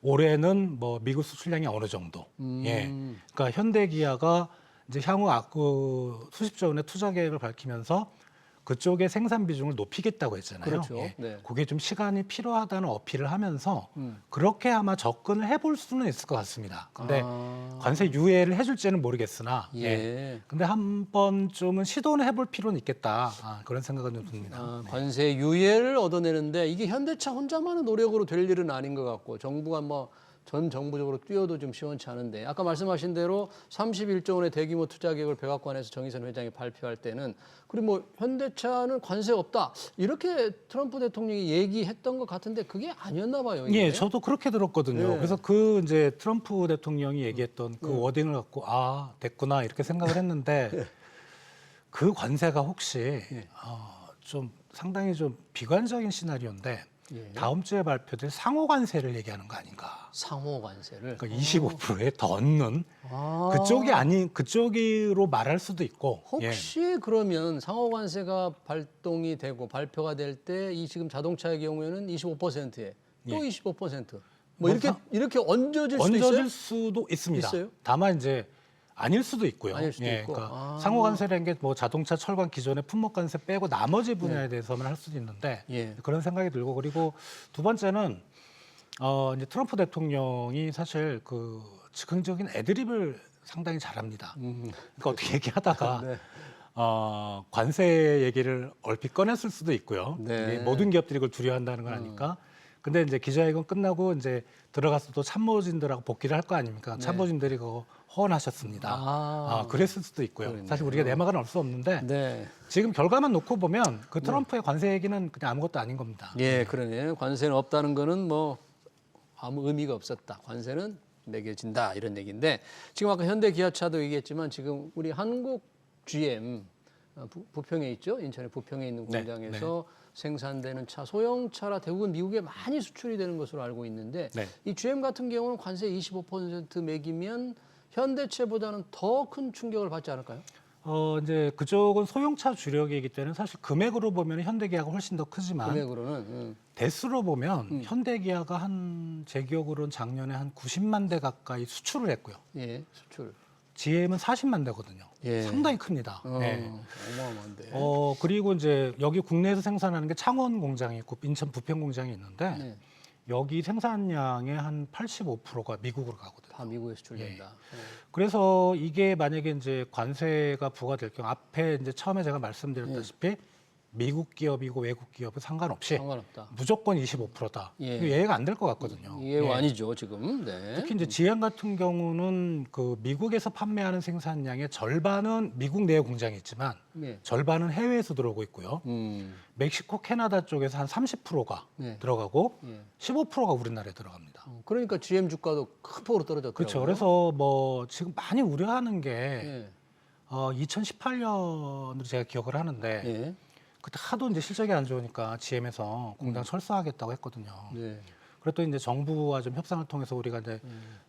올해는 뭐 미국 수출량이 어느 정도. 예. 그러니까 현대기아가 이제 향후 그 수십조 원의 투자 계획을 밝히면서 그쪽의 생산 비중을 높이겠다고 했잖아요. 그렇죠. 예. 네. 그게 좀 시간이 필요하다는 어필을 하면서 그렇게 아마 접근을 해볼 수는 있을 것 같습니다. 근데 아, 관세 유예를 해줄지는 모르겠으나, 예. 근데 한 번쯤은 시도는 해볼 필요는 있겠다. 그런 생각은 좀 듭니다. 아, 관세 유예를 얻어내는데 이게 현대차 혼자만의 노력으로 될 일은 아닌 것 같고 정부가 뭐 전 정부적으로 뛰어도 좀 시원치 않은데 아까 말씀하신 대로 31조 원의 대규모 투자 계획을 백악관에서 정의선 회장이 발표할 때는 그리고 뭐 현대차는 관세 없다 이렇게 트럼프 대통령이 얘기했던 것 같은데 그게 아니었나 봐요. 이게. 예, 저도 그렇게 들었거든요. 네. 그래서 그 이제 트럼프 대통령이 얘기했던 그 워딩을 갖고 됐구나 이렇게 생각을 했는데 그 관세가 혹시 좀 상당히 좀 비관적인 시나리오인데 예. 다음 주에 발표될 상호 관세를 얘기하는 거 아닌가? 상호 관세를 그러니까 25%에 더 얻는 아, 그쪽이 아닌 그쪽으로 말할 수도 있고. 혹시 그러면 상호 관세가 발동이 되고 발표가 될 때 이 지금 자동차의 경우에는 25%에 또 25%. 뭐 이렇게 얹어질 수도 있어요? 얹어질 수도 있습니다. 있어요? 다만 이제 아닐 수도 있고요. 아닐 수도 있고. 그러니까 상호 관세라는 게 뭐 자동차, 철강 기존의 품목 관세 빼고 나머지 분야에 대해서만 할 수도 있는데 예. 그런 생각이 들고 그리고 두 번째는 이제 트럼프 대통령이 사실 그 즉흥적인 애드립을 상당히 잘합니다. 그러니까 어떻게 얘기하다가 네. 관세 얘기를 얼핏 꺼냈을 수도 있고요. 네. 이게 모든 기업들이 그걸 두려워한다는 걸 아니까. 근데 이제 기자회견 끝나고 이제 들어가서 또 참모진들하고 복귀를 할 거 아닙니까? 참모진들이 그거 허언하셨습니다. 그랬을 수도 있고요. 그러네요. 사실 우리가 내막은 알 수 없는데 네. 지금 결과만 놓고 보면 그 트럼프의 관세 얘기는 그냥 아무것도 아닌 겁니다. 예, 그러네요. 관세는 없다는 거는 뭐 아무 의미가 없었다. 관세는 매겨진다 이런 얘기인데 지금 아까 현대 기아차도 얘기했지만 지금 우리 한국 GM 부평에 있죠. 인천의 부평에 있는 네, 공장에서 생산되는 차, 소형차라 대부분 미국에 많이 수출이 되는 것으로 알고 있는데 네. 이 GM 같은 경우는 관세 25% 매기면 현대차보다는 더 큰 충격을 받지 않을까요? 이제 그쪽은 소형차 주력이기 때문에 사실 금액으로 보면 현대기아가 훨씬 더 크지만 금액으로는 대수로 보면 현대기아가 제 기억으로는 작년에 한 90만 대 가까이 수출을 했고요. 예, 수출. GM은 40만 대거든요. 예. 상당히 큽니다. 예. 어마어마한데. 그리고 이제 여기 국내에서 생산하는 게 창원 공장이 있고 인천 부평 공장이 있는데 네. 여기 생산량의 한 85%가 미국으로 가거든요. 다 미국에 수출된다. 그래서 이게 만약에 이제 관세가 부과될 경우 앞에 이제 처음에 제가 말씀드렸다시피 미국 기업이고 외국 기업은 상관없이 상관없다. 무조건 25%다. 예. 이거 예외가 안 될 것 같거든요. 이게 아니죠 지금. 네. 특히 이제 GM 같은 경우는 그 미국에서 판매하는 생산량의 절반은 미국 내에 공장이 있지만 예. 절반은 해외에서 들어오고 있고요. 멕시코, 캐나다 쪽에서 한 30%가 예. 들어가고 예. 15%가 우리나라에 들어갑니다. 그러니까 GM 주가도 큰 폭으로 떨어졌더라고요. 그렇죠. 그래서 뭐 지금 많이 우려하는 게 예. 2018년으로 제가 기억을 하는데 예. 그때 하도 이제 실적이 안 좋으니까 GM에서 공장 철수하겠다고 했거든요. 네. 그랬더니 이제 정부와 좀 협상을 통해서 우리가 이제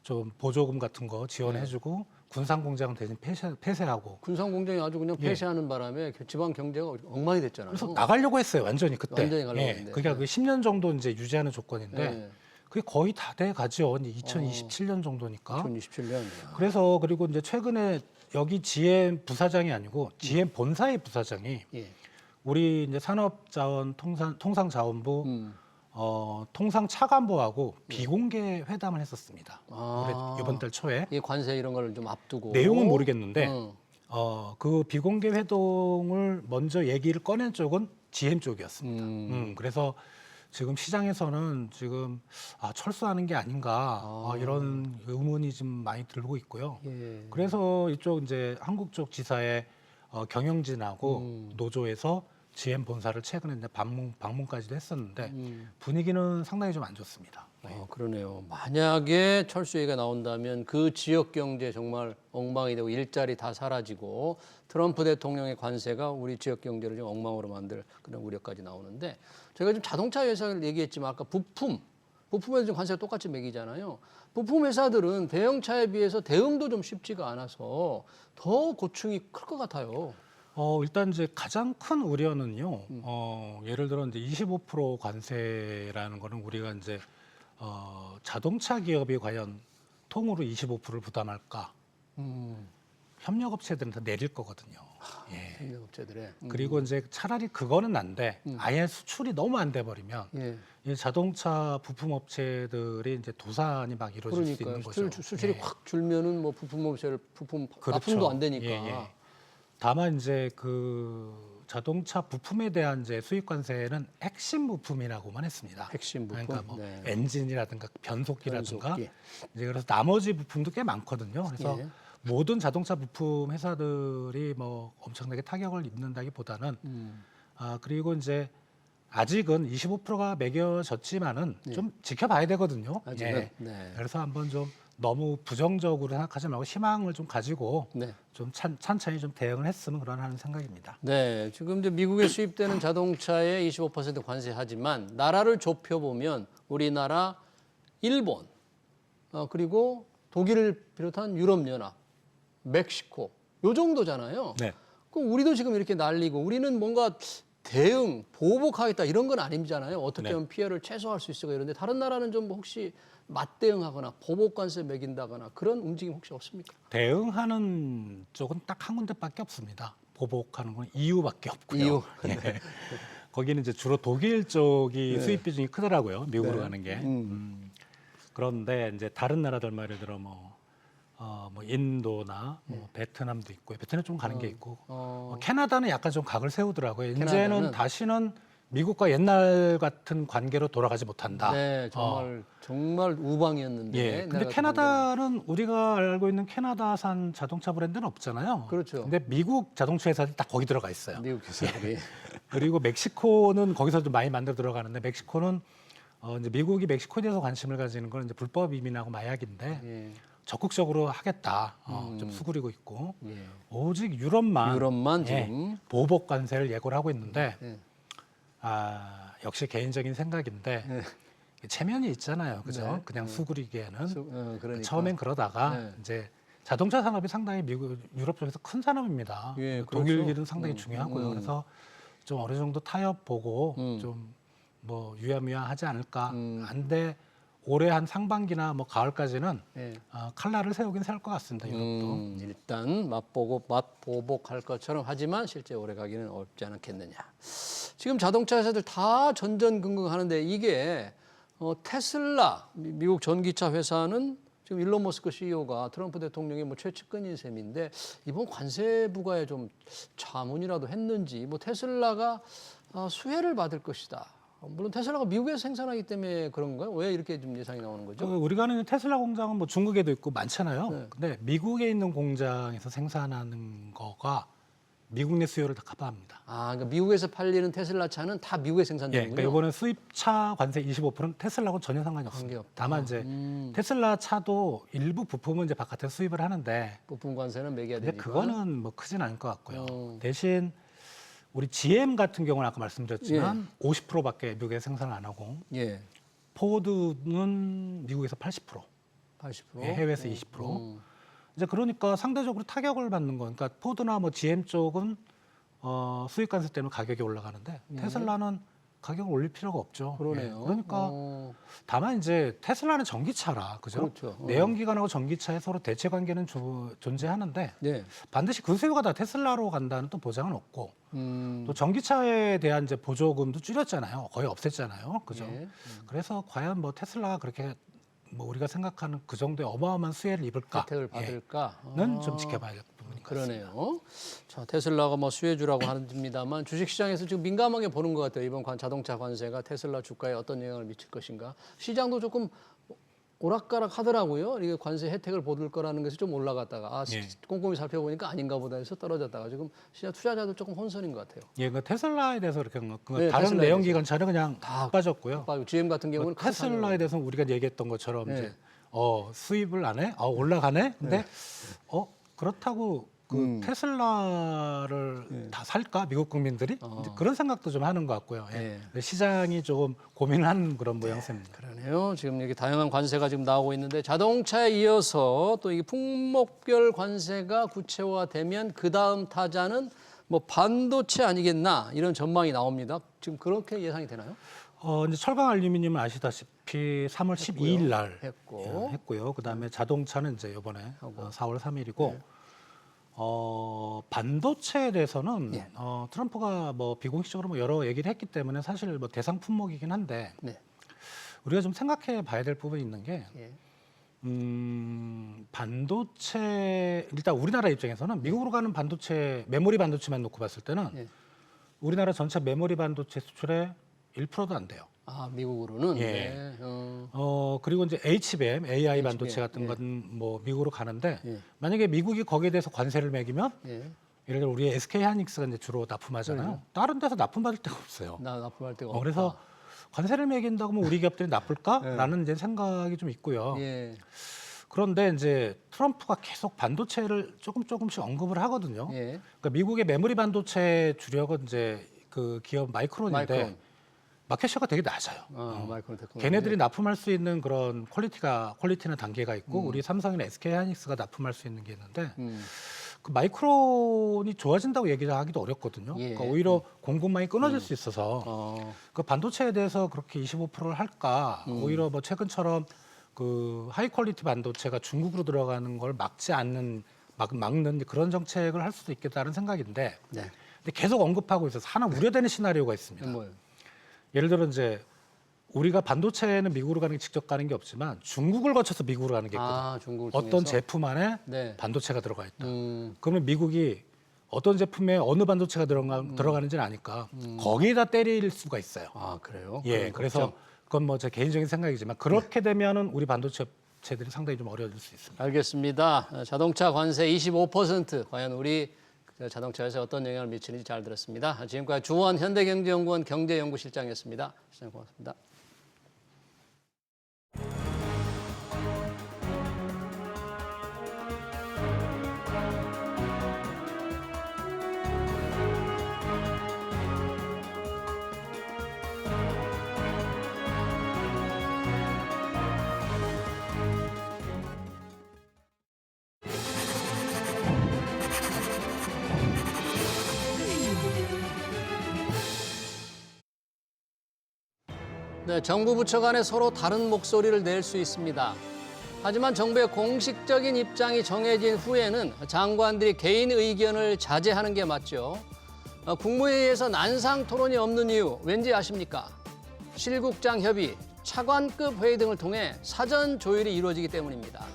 좀 보조금 같은 거 지원해주고 군산 공장은 대신 폐쇄하고 군산 공장이 아주 그냥 폐쇄하는 바람에 지방 경제가 엉망이 됐잖아요. 그래서 나가려고 했어요, 완전히 그때. 완전히 가려고 했는데. 그게 10년 정도 이제 유지하는 조건인데 예. 그게 거의 다 돼 가죠. 2027년 정도니까. 2027년. 그래서 그리고 이제 최근에 여기 GM 부사장이 아니고 GM 본사의 부사장이 예. 우리 이제 산업자원 통상자원부 통상차관부하고 비공개 회담을 했었습니다. 올해 이번 달 초에. 이 관세 이런 걸 좀 앞두고. 내용은 모르겠는데 그 비공개 회동을 먼저 얘기를 꺼낸 쪽은 GM 쪽이었습니다. 그래서 지금 시장에서는 지금 철수하는 게 아닌가 이런 의문이 좀 많이 들고 있고요. 예. 그래서 이쪽 이제 한국 쪽 지사의 경영진하고 노조에서 GM 본사를 최근에 이제 방문까지도 했었는데 분위기는 상당히 좀 안 좋습니다. 그러네요. 만약에 철수 얘기가 나온다면 그 지역 경제 정말 엉망이 되고 일자리 다 사라지고 트럼프 대통령의 관세가 우리 지역 경제를 좀 엉망으로 만들 그런 우려까지 나오는데 저희가 지금 자동차 회사를 얘기했지만 아까 부품에도 좀 관세가 똑같이 매기잖아요. 부품 회사들은 대형차에 비해서 대응도 좀 쉽지가 않아서 더 고충이 클 것 같아요. 일단 이제 가장 큰 우려는요. 예를 들어 이제 25% 관세라는 거는 우리가 이제 자동차 기업이 과연 통으로 25%를 부담할까? 협력업체들은 다 내릴 거거든요. 예. 협력업체들의. 그리고 이제 차라리 그거는 안 돼. 아예 수출이 너무 안 돼 버리면 예. 이 자동차 부품 업체들이 이제 도산이 막 이루어질 수 있는 거죠. 수출이 예. 확 줄면은 뭐 부품업체를 그렇죠. 납품도 안 되니까. 예. 다만 이제 그 자동차 부품에 대한 이제 수입 관세는 핵심 부품이라고만 했습니다. 핵심 부품. 그러니까 뭐 네. 엔진이라든가 변속기라든가 변속기. 이제 그래서 나머지 부품도 꽤 많거든요. 그래서 예. 모든 자동차 부품 회사들이 뭐 엄청나게 타격을 입는다기보다는 그리고 이제 아직은 25%가 매겨졌지만은 좀 지켜봐야 되거든요. 아직은. 예. 네. 그래서 한번 좀 너무 부정적으로 생각하지 말고 희망을 좀 가지고 네. 좀 천천히 좀 대응을 했으면 그런 하는 생각입니다. 네, 지금 이제 미국에 수입되는 자동차에 25% 관세하지만 나라를 좁혀 보면 우리나라, 일본, 그리고 독일을 비롯한 유럽 연합, 멕시코 요 정도잖아요. 네. 그럼 우리도 지금 이렇게 날리고 우리는 뭔가 대응, 보복하겠다 이런 건 아니잖아요. 어떻게 하면 피해를 최소화할 수 있을까 이런데 다른 나라는 좀 혹시 맞대응하거나 보복 관세 매긴다거나 그런 움직임 혹시 없습니까? 대응하는 쪽은 딱 한 군데밖에 없습니다. 보복하는 건 EU밖에 없고요. EU. 네. 거기는 이제 주로 독일 쪽이 수입 비중이 크더라고요. 미국으로 가는 게. 그런데 이제 다른 나라들 예를 들어 뭐 인도나 뭐 베트남도 있고요. 베트남 좀 가는 게 있고 캐나다는 약간 좀 각을 세우더라고요. 이제는 캐나다는? 다시는 미국과 옛날 같은 관계로 돌아가지 못한다. 네, 정말 우방이었는데. 예. 근데 내가 캐나다는 우리가 알고 있는 캐나다산 자동차 브랜드는 없잖아요. 그렇죠. 근데 미국 자동차 회사들이 딱 거기 들어가 있어요. 미국 회사들이. 그리고 멕시코는 거기서도 많이 만들어 들어가는데 멕시코는 이제 미국이 멕시코에 대해서 관심을 가지는 건 이제 불법 이민하고 마약인데 예. 적극적으로 하겠다. 좀 수그리고 있고 예. 오직 유럽만 지금. 보복 관세를 예고를 하고 있는데 예. 역시 개인적인 생각인데 체면이 있잖아요, 그죠? 네. 그냥 수그리기에는 그러니까. 처음엔 그러다가 네. 이제 자동차 산업이 상당히 유럽 쪽에서 큰 산업입니다. 예, 독일 그렇죠. 일은 상당히 중요하고요. 그래서 좀 어느 정도 타협 보고 좀 뭐 유야무야하지 않을까. 안돼 올해 한 상반기나 뭐 가을까지는 예. 칼날을 세우긴 세울 것 같습니다. 유럽도. 일단 맛보복할 것처럼 하지만 실제 오래 가기는 어렵지 않겠느냐. 지금 자동차 회사들 다 전전긍긍하는데 이게 테슬라 미국 전기차 회사는 지금 일론 머스크 CEO가 트럼프 대통령의 뭐 최측근인 셈인데 이번 관세 부과에 좀 자문이라도 했는지 뭐 테슬라가 수혜를 받을 것이다. 물론 테슬라가 미국에서 생산하기 때문에 그런 건가요? 왜 이렇게 좀 예상이 나오는 거죠? 우리가 아는 테슬라 공장은 뭐 중국에도 있고 많잖아요. 네. 근데 미국에 있는 공장에서 생산하는 거가 미국 내 수요를 다 커버합니다. 그러니까 미국에서 팔리는 테슬라 차는 다 미국에 예, 생산되는군요. 그러니까 이번에 수입차 관세 25%는 테슬라하고 전혀 상관이 없습니다. 관계없다. 다만 이제 테슬라 차도 일부 부품은 이제 바깥에 수입을 하는데 부품 관세는 매겨야 근데 되니까. 그거는 뭐 크진 않을 것 같고요. 어. 대신 우리 GM 같은 경우는 아까 말씀드렸지만 50%밖에 미국에 생산을 안 하고 예, 포드는 미국에서 80%, 80%. 예, 해외에서 20%. 이제 그러니까 상대적으로 타격을 받는 거. 그러니까 포드나 뭐 GM 쪽은 수입 관세 때문에 가격이 올라가는데 테슬라는 가격을 올릴 필요가 없죠. 그러네요. 예, 그러니까 다만 이제 테슬라는 전기차라 그죠? 그렇죠. 내연기관하고 전기차에 서로 대체 관계는 존재하는데 네. 반드시 그 수요가 다 테슬라로 간다는 또 보장은 없고 음, 또 전기차에 대한 이제 보조금도 줄였잖아요. 거의 없앴잖아요. 그죠? 예. 그래서 과연 뭐 테슬라가 그렇게 뭐 우리가 생각하는 그 정도의 어마어마한 수혜를 입을까? 혜택을 받을까? 는 좀 지켜봐야 될 부분인 것 같습니다. 그러네요. 자, 테슬라가 뭐 수혜주라고 합니다만 주식시장에서 지금 민감하게 보는 것 같아요. 이번 자동차 관세가 테슬라 주가에 어떤 영향을 미칠 것인가. 시장도 조금 오락가락 하더라고요. 이게 관세 혜택을 받을 거라는 것이 좀 올라갔다가 예. 꼼꼼히 살펴보니까 아닌가 보다 해서 떨어졌다가 지금 시장 투자자도 조금 혼선인 것 같아요. 예, 그 테슬라에 대해서 그렇게 네, 다른 테슬라에 내연기관차는 그냥 다 다 빠졌고요. GM 같은 경우는 큰 테슬라에 대해서는 우리가 얘기했던 것처럼 네. 이제 수입을 안 해? 올라가네? 근데 그렇다고 그 테슬라를 다 살까? 미국 국민들이? 이제 그런 생각도 좀 하는 것 같고요. 예. 네. 시장이 조금 고민을 하는 그런 모양새입니다. 그러네요. 지금 여기 다양한 관세가 지금 나오고 있는데 자동차에 이어서 또 이 품목별 관세가 구체화되면 그 다음 타자는 뭐 반도체 아니겠나 이런 전망이 나옵니다. 지금 그렇게 예상이 되나요? 이제 철강 알루미늄은 아시다시피 3월 12일 날 했고. 그다음에 자동차는 이제 이번에 4월 3일이고 반도체에 대해서는 트럼프가 뭐 비공식적으로 뭐 여러 얘기를 했기 때문에 사실 뭐 대상 품목이긴 한데 네. 우리가 좀 생각해 봐야 될 부분이 있는 게 예. 반도체 일단 우리나라 입장에서는 미국으로 가는 반도체 메모리 반도체만 놓고 봤을 때는 예. 우리나라 전체 메모리 반도체 수출의 1%도 안 돼요. 미국으로는. 예. 네. 그리고 이제 HBM, AI 반도체 HBM, 같은 건 뭐 미국으로 가는데 예. 만약에 미국이 거기에 대해서 관세를 매기면 예. 예를 들어 우리 SK 하이닉스가 이제 주로 납품하잖아요. 다른 데서 납품받을 데가 없어요. 납품할 데가 없다. 그래서 관세를 매긴다고 하면 우리 기업들이 나쁠까라는 이제 생각이 좀 있고요. 예. 그런데 이제 트럼프가 계속 반도체를 조금씩 언급을 하거든요. 예. 그러니까 미국의 메모리 반도체 주력은 이제 그 기업 마이크론인데 마이크론. 마켓셔가 되게 낮아요. 마이크론 테크놀로지. 걔네들이 납품할 수 있는 그런 퀄리티는 단계가 있고 우리 삼성이나 SK 하이닉스가 납품할 수 있는 게 있는데 그 마이크론이 좋아진다고 얘기하기도 어렵거든요. 예. 그러니까 오히려 공급망이 끊어질 수 있어서 그 반도체에 대해서 그렇게 25%를 할까? 오히려 뭐 최근처럼 그 하이 퀄리티 반도체가 중국으로 들어가는 걸 막는 그런 정책을 할 수도 있겠다는 생각인데 네. 근데 계속 언급하고 있어서 하나 우려되는 시나리오가 있습니다. 뭐예요? 예를 들어 이제 우리가 반도체는 미국으로 가는 게 직접 가는 게 없지만 중국을 거쳐서 미국으로 가는 게 있거든요. 중국을 어떤 통해서? 제품 안에 네. 반도체가 들어가 있다. 음, 그러면 미국이 어떤 제품에 어느 반도체가 들어가는지는 아니까 거기에다 때릴 수가 있어요. 그래요? 예, 그런 그래서 걱정? 그건 뭐 제 개인적인 생각이지만 그렇게 되면은 우리 반도체들이 상당히 좀 어려워질 수 있습니다. 알겠습니다. 자동차 관세 25% 과연 우리 자동차에서 어떤 영향을 미치는지 잘 들었습니다. 지금까지 주원 현대경제연구원 경제연구실장이었습니다. 시장 고맙습니다. 네, 정부 부처 간에 서로 다른 목소리를 낼 수 있습니다. 하지만 정부의 공식적인 입장이 정해진 후에는 장관들이 개인 의견을 자제하는 게 맞죠. 국무회의에서 난상 토론이 없는 이유 왠지 아십니까? 실국장 협의, 차관급 회의 등을 통해 사전 조율이 이루어지기 때문입니다.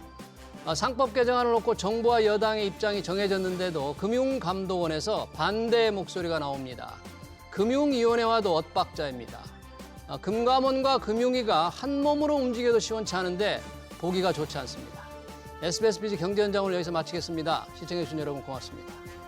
상법 개정안을 놓고 정부와 여당의 입장이 정해졌는데도 금융감독원에서 반대의 목소리가 나옵니다. 금융위원회와도 엇박자입니다. 금감원과 금융위가 한 몸으로 움직여도 시원치 않은데 보기가 좋지 않습니다. SBS BG 경제 현장을 여기서 마치겠습니다. 시청해주신 여러분 고맙습니다.